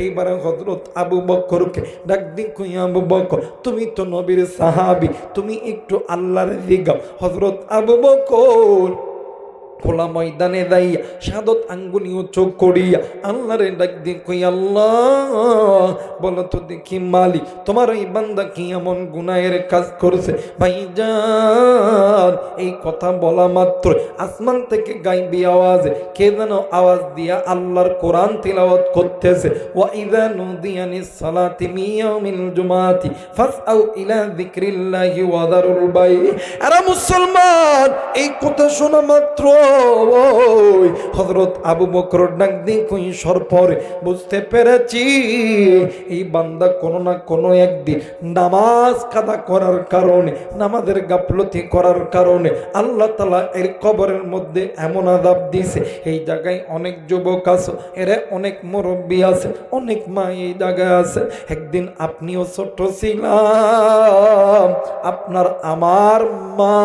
Speaker 1: এইবারে হযরত আবু বকরকে ডাক দি কই আবু বকর তুমি তো নবীর সাহাবী, তুমি একটু আল্লাহর দিগাও। হযরত আবু বকর খোলা ময়দানে দাইয়া সাদত আঙ্গুলি চোখ করিয়া আল্লাহরে ডাক দিয়ে কই আল্লাহ বলো তো দেখি মালিক তোমার এই বান্দা কি এমন গুনাহের কাজ করছে? ভাইজান এই কথা বলা মাত্র আসমান থেকে গাইবি আওয়াজে কে যেন আওয়াজ দিয়া আল্লাহর কোরআন তিলাওয়াত করতেছে, ওয়া ইযা নুদিয়া লিস-সালাতি মিন ইয়াউমিল জুমআতি ফাসআউ ইলা যিকরিল্লাহি ওয়া দারুল বাই। আরে মুসলমান এই কথা শোনা মাত্র হযরত আবু বকর ডাক দিয়ে কই সরপরে বুঝতে পেরেছি এই বান্দা কোনো না কোনো একদিন নামাজ কাদা করার কারণে, নামাজের গাফলতি করার কারণে আল্লাহ তাআলা এর কবরের মধ্যে এমন আযাব দিয়েছে। এই জায়গায় অনেক যুবক আছে, এরা অনেক মুরব্বী আছে, অনেক মা এই জায়গায় আছে। একদিন আপনিও ছোট ছিলাম, আপনার আমার মা,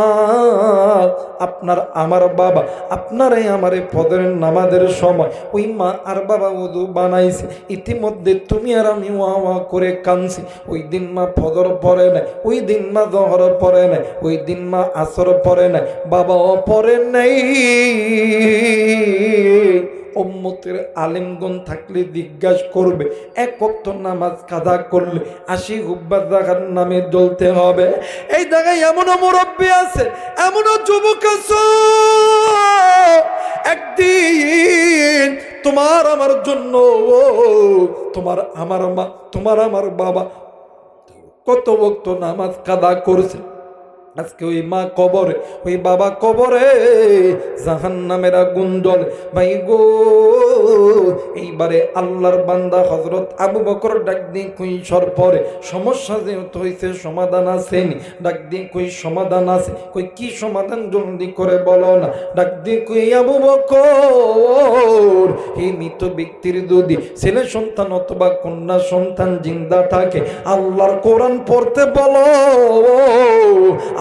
Speaker 1: আপনার আমার বাবা আপনারে আমারে ফজরের নামাজের সময় ওই মা আর বাবা ওযু বানাইছে, ইতিমধ্যে তুমি আর আমি ওয়া ওয়া করে কাঁদছি। ওই দিন মা ফজর পড়ে নাই, ওই দিন মা জোহর পড়ে নাই, ওই দিন মা আসর পড়ে নাই, বাবাও পড়ে নাই। উম্মতের আলেমগণ থাকলে জিজ্ঞাসা করবে এক ওয়াক্ত নামাজ কাজা করলে 80 হুব্বা জাহান্নামে জ্বলতে হবে। এই জায়গায় এমনও মুরব্বী আছে, এমনও যুবক আছে, একদিন তোমার আমার জন্য তোমার আমার মা তোমার আমার বাবা কত ওয়াক্ত নামাজ কাজা করছে, আজকে ওই মা কবরে ওই বাবা কবরে জাহান্নামের আগুন জ্বলে। ভাই গো এইবারে আল্লাহর বান্দা হযরত আবু বকর ডাক দিয়ে কই সরপরে সমস্যা যেহেতু হইছে সমাধান আছে নি? ডাক দিয়ে কই সমাধান আছে। কই কি সমাধান জলদি করে বলো না। ডাক দিয়ে কই আবু বকর এই মৃত ব্যক্তির যদি ছেলে সন্তান অথবা কন্যা সন্তান জিন্দা থাকে আল্লাহর কোরআন পড়তে বলো,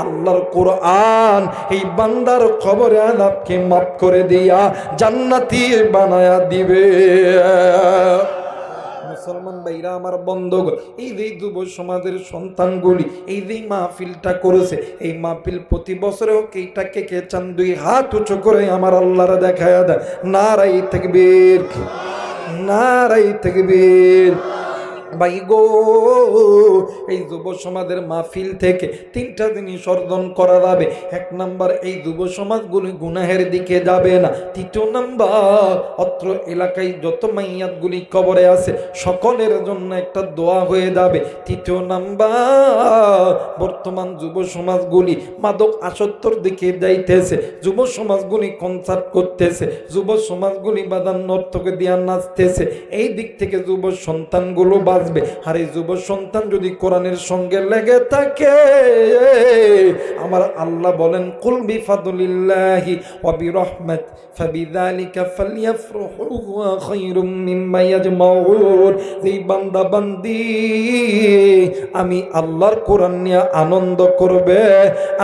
Speaker 1: আল্লাহর কোরআন এই বান্দার কবরে আযাবকে মাফ করে দিয়া জান্নাতি বানায়া দিবে। মুসলমান ভাইরা আমার বন্ধুগণ, এই যে যুব সমাজের সন্তানগুলি এই যে মাহফিলটা করেছে, এই মাহফিল প্রতি বছরেও এইটাকে কে চান দুই হাত উঁচু করে আমার আল্লাহরে দেখায়া দেয় নারায়ে তাকবীর, নারায়ে তাকবীর। ভাই গো এই যুব সমাজের মাহফিল থেকে 3টা জিনিস অর্জন করা যাবে। 1 নাম্বার এই যুব সমাজগুলি গুনাহের দিকে যাবে না। 3য় নাম্বার অত্র এলাকায় যত মাইয়াতগুলি কবরে আছে সকলের জন্য একটা দোয়া হয়ে যাবে। 3য় নাম্বার বর্তমান যুব সমাজগুলি মাদক আসক্তর দিকে যাইতেছে, যুব সমাজগুলি কনসার্ট করতেছে, যুব সমাজগুলি বাদান নর্তকে দিয়া নাচতেছে। এই দিক থেকে যুব সন্তানগুলো বাঁচবে। আর এই যুব সন্তান যদি কোরআনের সঙ্গে লেগে থাকে, আমার আল্লাহ বলেন কুল বিফাদলিল্লাহি ওয়া বিরহমাত ফাবিযালিকা ফালইফরাহু হুয়া খায়রুম মিম্মা ইয়াজমাউন। এই বান্দা বান্দি আমি আল্লাহর কোরআন নিয়ে আনন্দ করবে,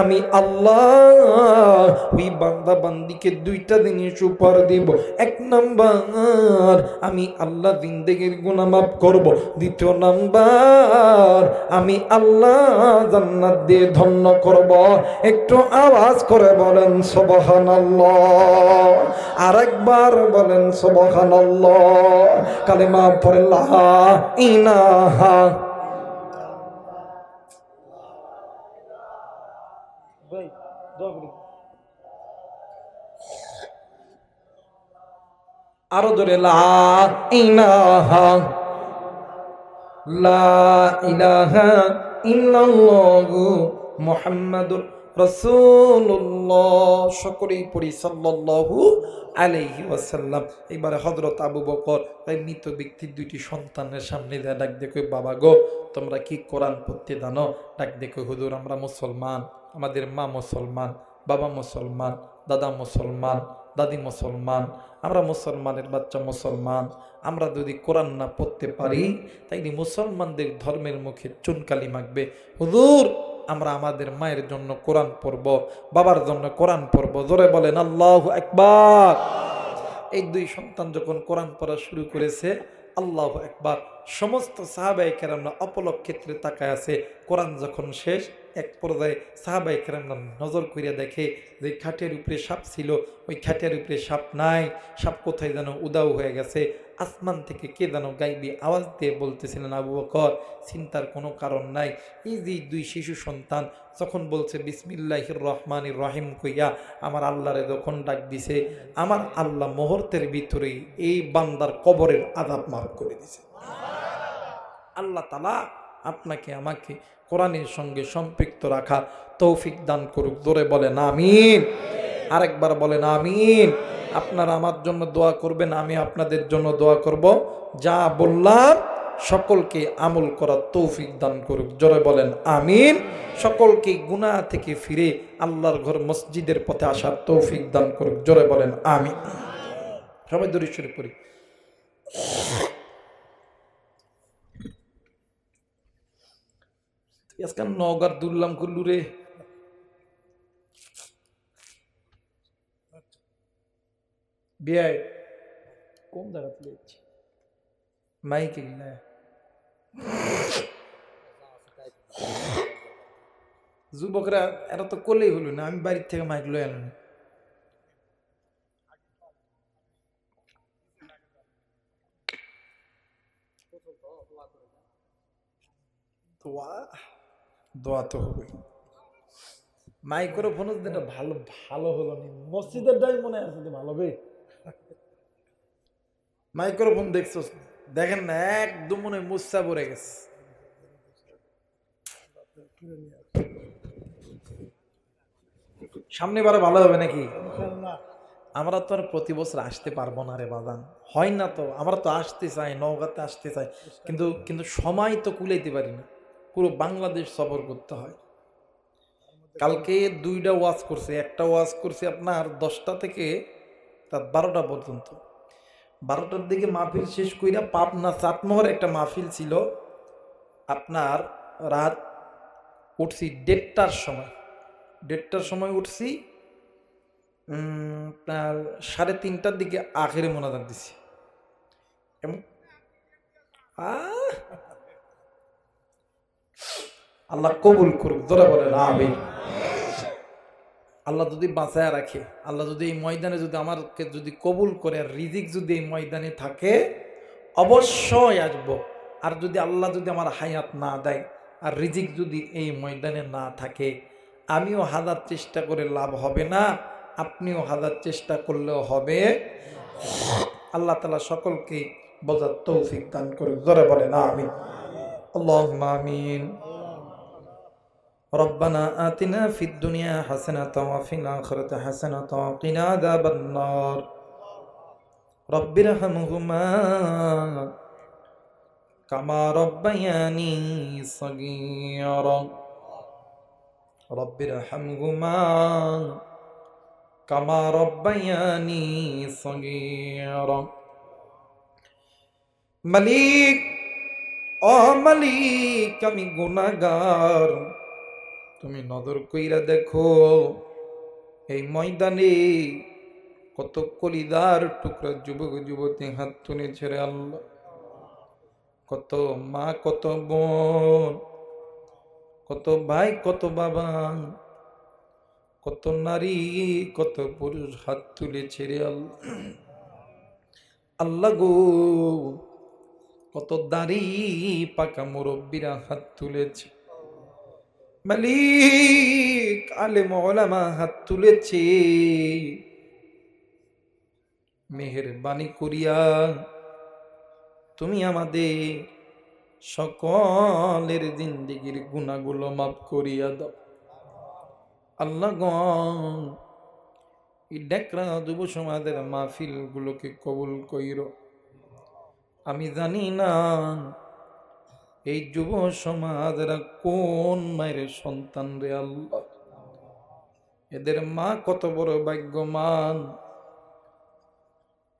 Speaker 1: আমি আল্লাহ ওই বান্দা বান্দিকে দুইটা জিনিস উপহার দিব। এক নাম্বার, আমি আল্লাহ জিন্দেগির গুনাহ মাফ করব। দ্বিতীয় নাম্বার, আমি আল্লাহ জান্নাত দিয়ে ধন্য করব। একটু আওয়াজ করে বলেন সুবহানাল্লাহ, আরেকবার বলেন সুবহানাল্লাহ। কালেমা পড়ে লা ইলাহা। আরো জোরে লা ইলাহা, লা ইলাহা ইল্লাল্লাহু মুহাম্মাদুর রাসূলুল্লাহ। সকলেই পড়ি সাল্লাল্লাহু আলাইহি ওয়াসাল্লাম। এবারে হযরত আবু বকর এই মৃত ব্যক্তির দুইটি সন্তানের সামনে দিয়ে ডাক দেখো, বাবা গো তোমরা কি কোরআন পড়তে জানো? ডাক দেখো, হুজুর আমরা মুসলমান, আমাদের মা মুসলমান, বাবা মুসলমান, দাদা মুসলমান, দাদি মুসলমান, আমরা মুসলমানের বাচ্চা মুসলমান। আমরা যদি কোরআন না পড়তে পারি তাইলে মুসলমানদের ধর্মের মুখে চুনকালি মাখবে। হুজুর আমরা আমাদের মায়ের জন্য কোরআন পড়ব, বাবার জন্য কোরআন পড়ব। জোরে বলেন আল্লাহু আকবার। এই দুই সন্তান যখন কোরআন পড়া শুরু করেছে, আল্লাহু আকবার, সমস্ত সাহাবায়ে কেরামরা অপলক ক্ষেত্রে তাকায় আছে। কোরআন যখন শেষ, এক পর্যায়ে সাহাবায়ে কেরামরা নজর করিয়া দেখে যে খাটের উপরে সাপ ছিল, ওই খাটের উপরে সাপ নাই। সাপ কোথায় যেন উদাও হয়ে গেছে। আসমান থেকে কে যেন গাইবি আওয়াজ দিয়ে বলতেছিলেন, আবু বকর চিন্তার কোনো কারণ নাই। এই যে দুই শিশু সন্তান যখন বলছে বিসমিল্লাহির রহমানির রহিম কইয়া আমার আল্লাহরে যখন ডাক দিছে, আমার আল্লাহ মুহূর্তের ভিতরেই এই বান্দার কবরের আযাব মাফ করে দিছে। আল্লাহ তাআলা আপনাকে আমাকে কোরআনের সঙ্গে সম্পৃক্ত রাখার তৌফিক দান করুক। জোরে বলেন আমিন, আরেকবার বলেন আমিন। আপনারা আমার জন্য দোয়া করবেন, আমি আপনাদের জন্য দোয়া করব। যা বললাম সকলকে আমল করার তৌফিক দান করুক। জোরে বলেন আমিন। সকলকে গুনাহ থেকে ফিরে আল্লাহর ঘর মসজিদের পথে আসার তৌফিক দান করুক। জোরে বলেন আমিন। সবাই দরুদ শরীফ পড়ি। আজকাল নওগাঁর দুর্লাম করলু রে, বিয়ায় কোন জায়গা থেকে মাইকে না যুবকরা এরা তো করলেই হলো না, আমি বাড়ির থেকে মাইক লয়ে আনলাম। দোয়া তো হবে, মাইক্রোফোন ভালো ভালো হলো নি, মসজিদের ডাই মনে আছে ভালো বে। মাইক্রোফোন দেখছো, দেখেন না একদম মনে মুসা পড়ে গেছে। সামনে বারে ভালো হবে নাকি? আমরা তো আর প্রতি বছর আসতে পারবো না রে বাদান, হয় না তো। আমরা তো আসতে চাই, নওগাঁতে আসতে চাই, কিন্তু সময় তো কুলাইতে পারি না। পুরো বাংলাদেশ সফর করতে হয়। কালকে দুইটা ওয়াজ করছে, একটা ওয়াজ করছে আপনার 10টা থেকে রাত 12টা পর্যন্ত। 12টার দিকে মাহফিল শেষ কইরা পাবনা চাটমোহর একটা মাহফিল ছিল। আপনার রাত উঠছি 1:30টার সময়, 1:30টার সময় উঠছি। আপনার 3:30টার দিকে আখেরে মোনাজাত দিছি। আল্লাহ কবুল করুক। জোরে বলেন আমিন। আল্লাহ যদি বাঁচায় রাখে, আল্লাহ যদি এই ময়দানে যদি আমাকে যদি কবুল করে, আর রিজিক যদি এই ময়দানে থাকে অবশ্যই আসব। আর যদি আল্লাহ যদি আমার হায়াত না দেয় আর রিজিক যদি এই ময়দানে না থাকে, আমিও 1000 চেষ্টা করে লাভ হবে না, আপনিও 1000 চেষ্টা করলেও হবে। আল্লাহ তাআলা সকলকে বোঝার তৌফিক দান করুক। জোরে বলেন আমিন। আল্লাহুম্মা আমিন। ربنا آتنا في الدنيا حسنة وفي الآخرة حسنة وقنا عذاب النار رب ارحمهما কামা রব্বায়ানি সগীরা রব্বিরহামহুমা কামা রব্বায়ানি সগীরা। মালিক, ও মালিক, আমি গুনাহগার, তুমি নজর কইরা দেখো এই ময়দানে কত কলিদার টুকরা যুবক যুবতী হাত তুলেছে রে আল্লাহ। কত মা, কত বোন, কত ভাই, কত বাবা, কত নারী, কত পুরুষ হাত তুলেছে রে আল্লাহ। আল্লাহ গো, কত দাড়ি পাকা মুরব্বীরা হাত তুলেছে। মালিক, আলেম ওলামা হাত তুলেছে। মেহেরবানি করিয়া তুমি আমাদের সকলের জিন্দেগির গুনাহগুলো মাফ করিয়া দাও আল্লাহ গো। এই ডেকরা যুব সমাজের মাহফিল গুলোকে কবুল কইরো। আমি জানি না এই যুব সমাজেরা কোন মায়ের সন্তান রে আল্লাহ। এদের মা কত বড় ভাগ্যবান।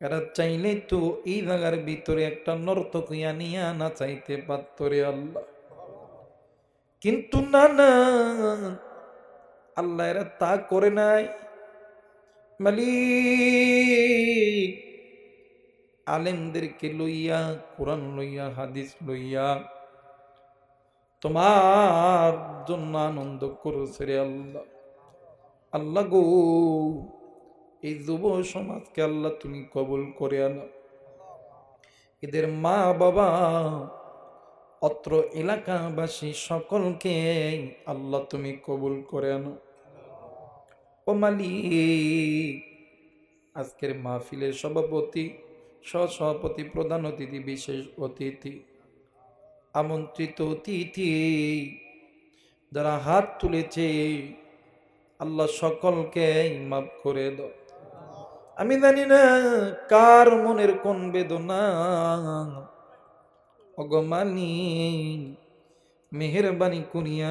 Speaker 1: এরা চাইলে তো এই জায়গার ভিতরে একটা নর্তক নিয়া না চাইতে পারত রে আল্লাহ, কিন্তু না না আল্লাহ এরা তা করে নাই। মালিক, আলেমদেরকে লইয়া, কোরআন লইয়া, হাদিস লইয়া তোমার জন্য আনন্দ করছে রে আল্লাহ। আল্লাহ গো, এই যুব সমাজকে আল্লাহ তুমি কবুল করে আনো। এদের মা বাবা, অত্র এলাকাবাসী সকলকে আল্লাহ তুমি কবুল করে আনো। ও মালিক, আজকের মাহফিলের সভাপতি, সহসভাপতি, প্রধান অতিথি, বিশেষ অতিথি, আমন্ত্রিত অতিথি যারা হাত তুলেছে আল্লাহ সকলকে মাফ করে দাও। আমি জানি না কার মনের কোন বেদনা। অগমানি মেহেরবানি করিয়া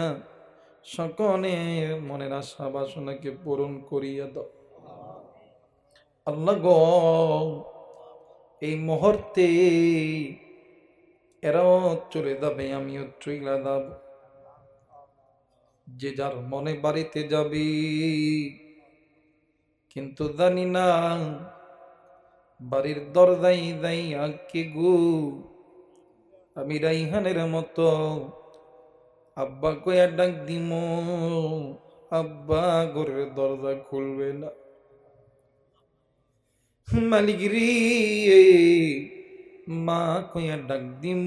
Speaker 1: সকলের মনের আশা বাসনাকে পূরণ করিয়া দাও আল্লাহ গো। এই মুহূর্তে এরাও চলে যাবে, আমিও চলে যাব। যে যার মনে বাড়িতে যাবি, কিন্তু জানি না বাড়ির দরজাই যাই আঁকে গো। আমি রাইহানের মতো আব্বা কয়া ডাক দিম, আব্বা ঘরের দরজা খুলবে না। মালিক রে, মা কয়া ডাক দিম,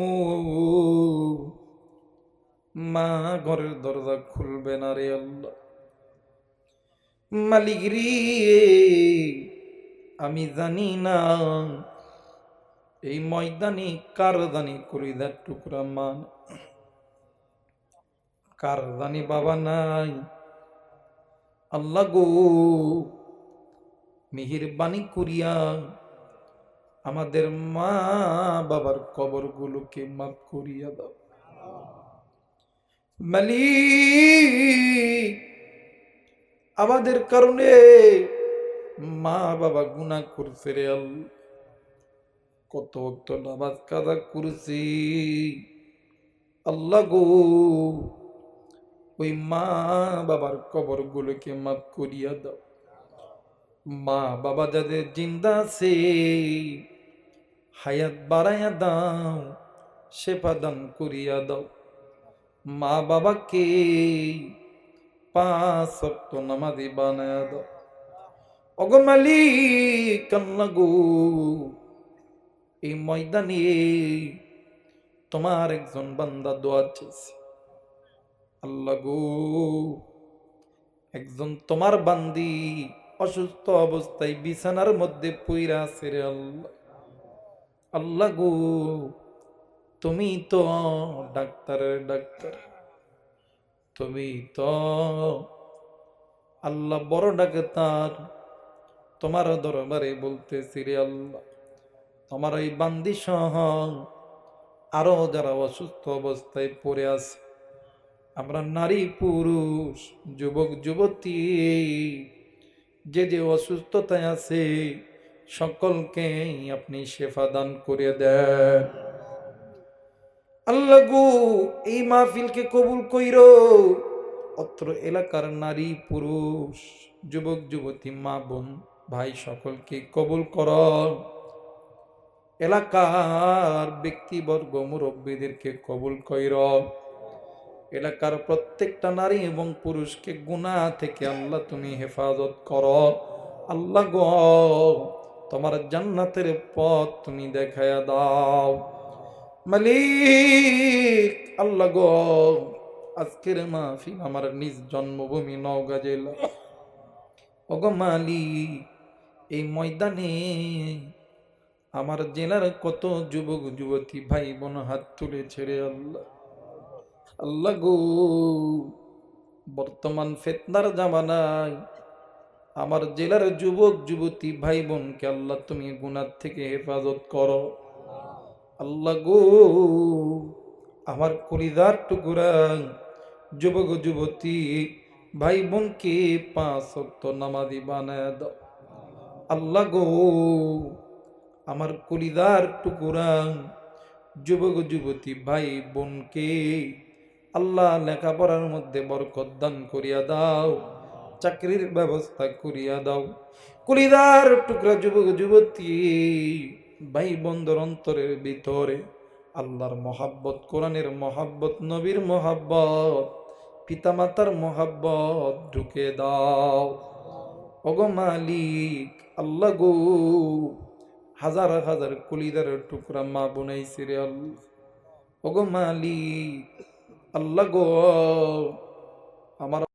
Speaker 1: মা ঘরের দরজা খুলবে না রে আল্লাহ। মালিক রে, আমি জানি না এই ময়দানে কার জানি কলিজার টুকরা মান, কার জানি বাবা নাই। আল্লাহ গো, মেহেরবানি করিয়া আমাদের মা বাবার কবরগুলোকে মাফ করিয়া দাও মালিক। আমাদের কারণে মা বাবা গুনাহ করছে রে আল্লাহ। কত ওয়াক্ত নামাজ কাজা করছি আল্লাহ গো, ওই মা বাবার কবরগুলোকে মাফ করিয়া দাও। মা বাবা যাদের জিন্দা আছে হায়াত বাড়াইয়া দাও, সেবা দান করিয়া দাও। মা বাবাকে 5 ওয়াক্ত নামাজি বানায়া দাও। ওগো মালিক আল্লাহ গো, এই ময়দানে তোমার একজন বান্দা দোয়া চাইছে আল্লাহ গো। একজন তোমার বান্দি অসুস্থ অবস্থায় বিছানার মধ্যে পইরা আছে রে আল্লাহ। আল্লাহ গো, তুমি তো ডাক্তারের ডাক্তার, তুমি তো আল্লাহ বড় ডাক্তার। তোমার দরবারে বলতেছি রে আল্লাহ, তোমার ওই বান্দি সহ আরো যারা অসুস্থ অবস্থায় পড়ে আছে, আমরা নারী পুরুষ যুবক যুবতী যে যে অসুস্থতায় আছে সকলকে আপনি শেফা দান করে দেন। আল্লাহ গো, এই মাহফিলকে কবুল কইরো। অত্র এলাকার নারী পুরুষ যুবক যুবতী মা বোন ভাই সকলকে কবুল কর। এলাকার ব্যক্তিবর্গ মুরব্বীদেরকে কবুল কইর। এলাকার প্রত্যেকটা নারী এবং পুরুষকে গুনাহ থেকে আল্লাহ তুমি হেফাজত করো। আল্লাহ গো, তোমার জান্নাতের পথ তুমি দেখায়া দাও মালিক। আল্লাহ গো, আজকের মাহফিল আমার নিজ জন্মভূমি নওগাঁ জেলা। ওগো মালিক, এই ময়দানে আমার জেলার কত যুবক যুবতী ভাই বোন হাত তুলে ছেড়ে আল্লাহ, আল্লাহ গো, বর্তমান ফিতনার জামানায় আমার জেলার যুবক যুবতী ভাই বোনকে আল্লাহ তুমি গুনাহ থেকে হেফাজত করো। আল্লাহ গো, আমার কলিজার টুকরা যুবক যুবতী ভাই বোনকে 5 ওয়াক্ত নামাজি বানায় দাও। আল্লাহ গো, আমার কলিজার টুকরা যুবক যুবতী ভাই বোনকে আল্লাহ লেখাপড়ার মধ্যে বরকত দান করিয়া দাও, চাকরির ব্যবস্থা করিয়া দাও। কলিজার টুকরা যুবক যুবতী ভাই বন্ধুর অন্তরের ভিতরে আল্লাহর মহাব্বত, কোরআনের মহাব্বত, নবীর মহাব্বত, পিতামাতার মহাব্বত ঢুকে দাও। ওগো মালিক, আল্লাহ গো, হাজার হাজার কলিজার টুকরা মা বোনাইছে রে আল্লাহ। ওগো মালিক, আল্লাহ গো, আমার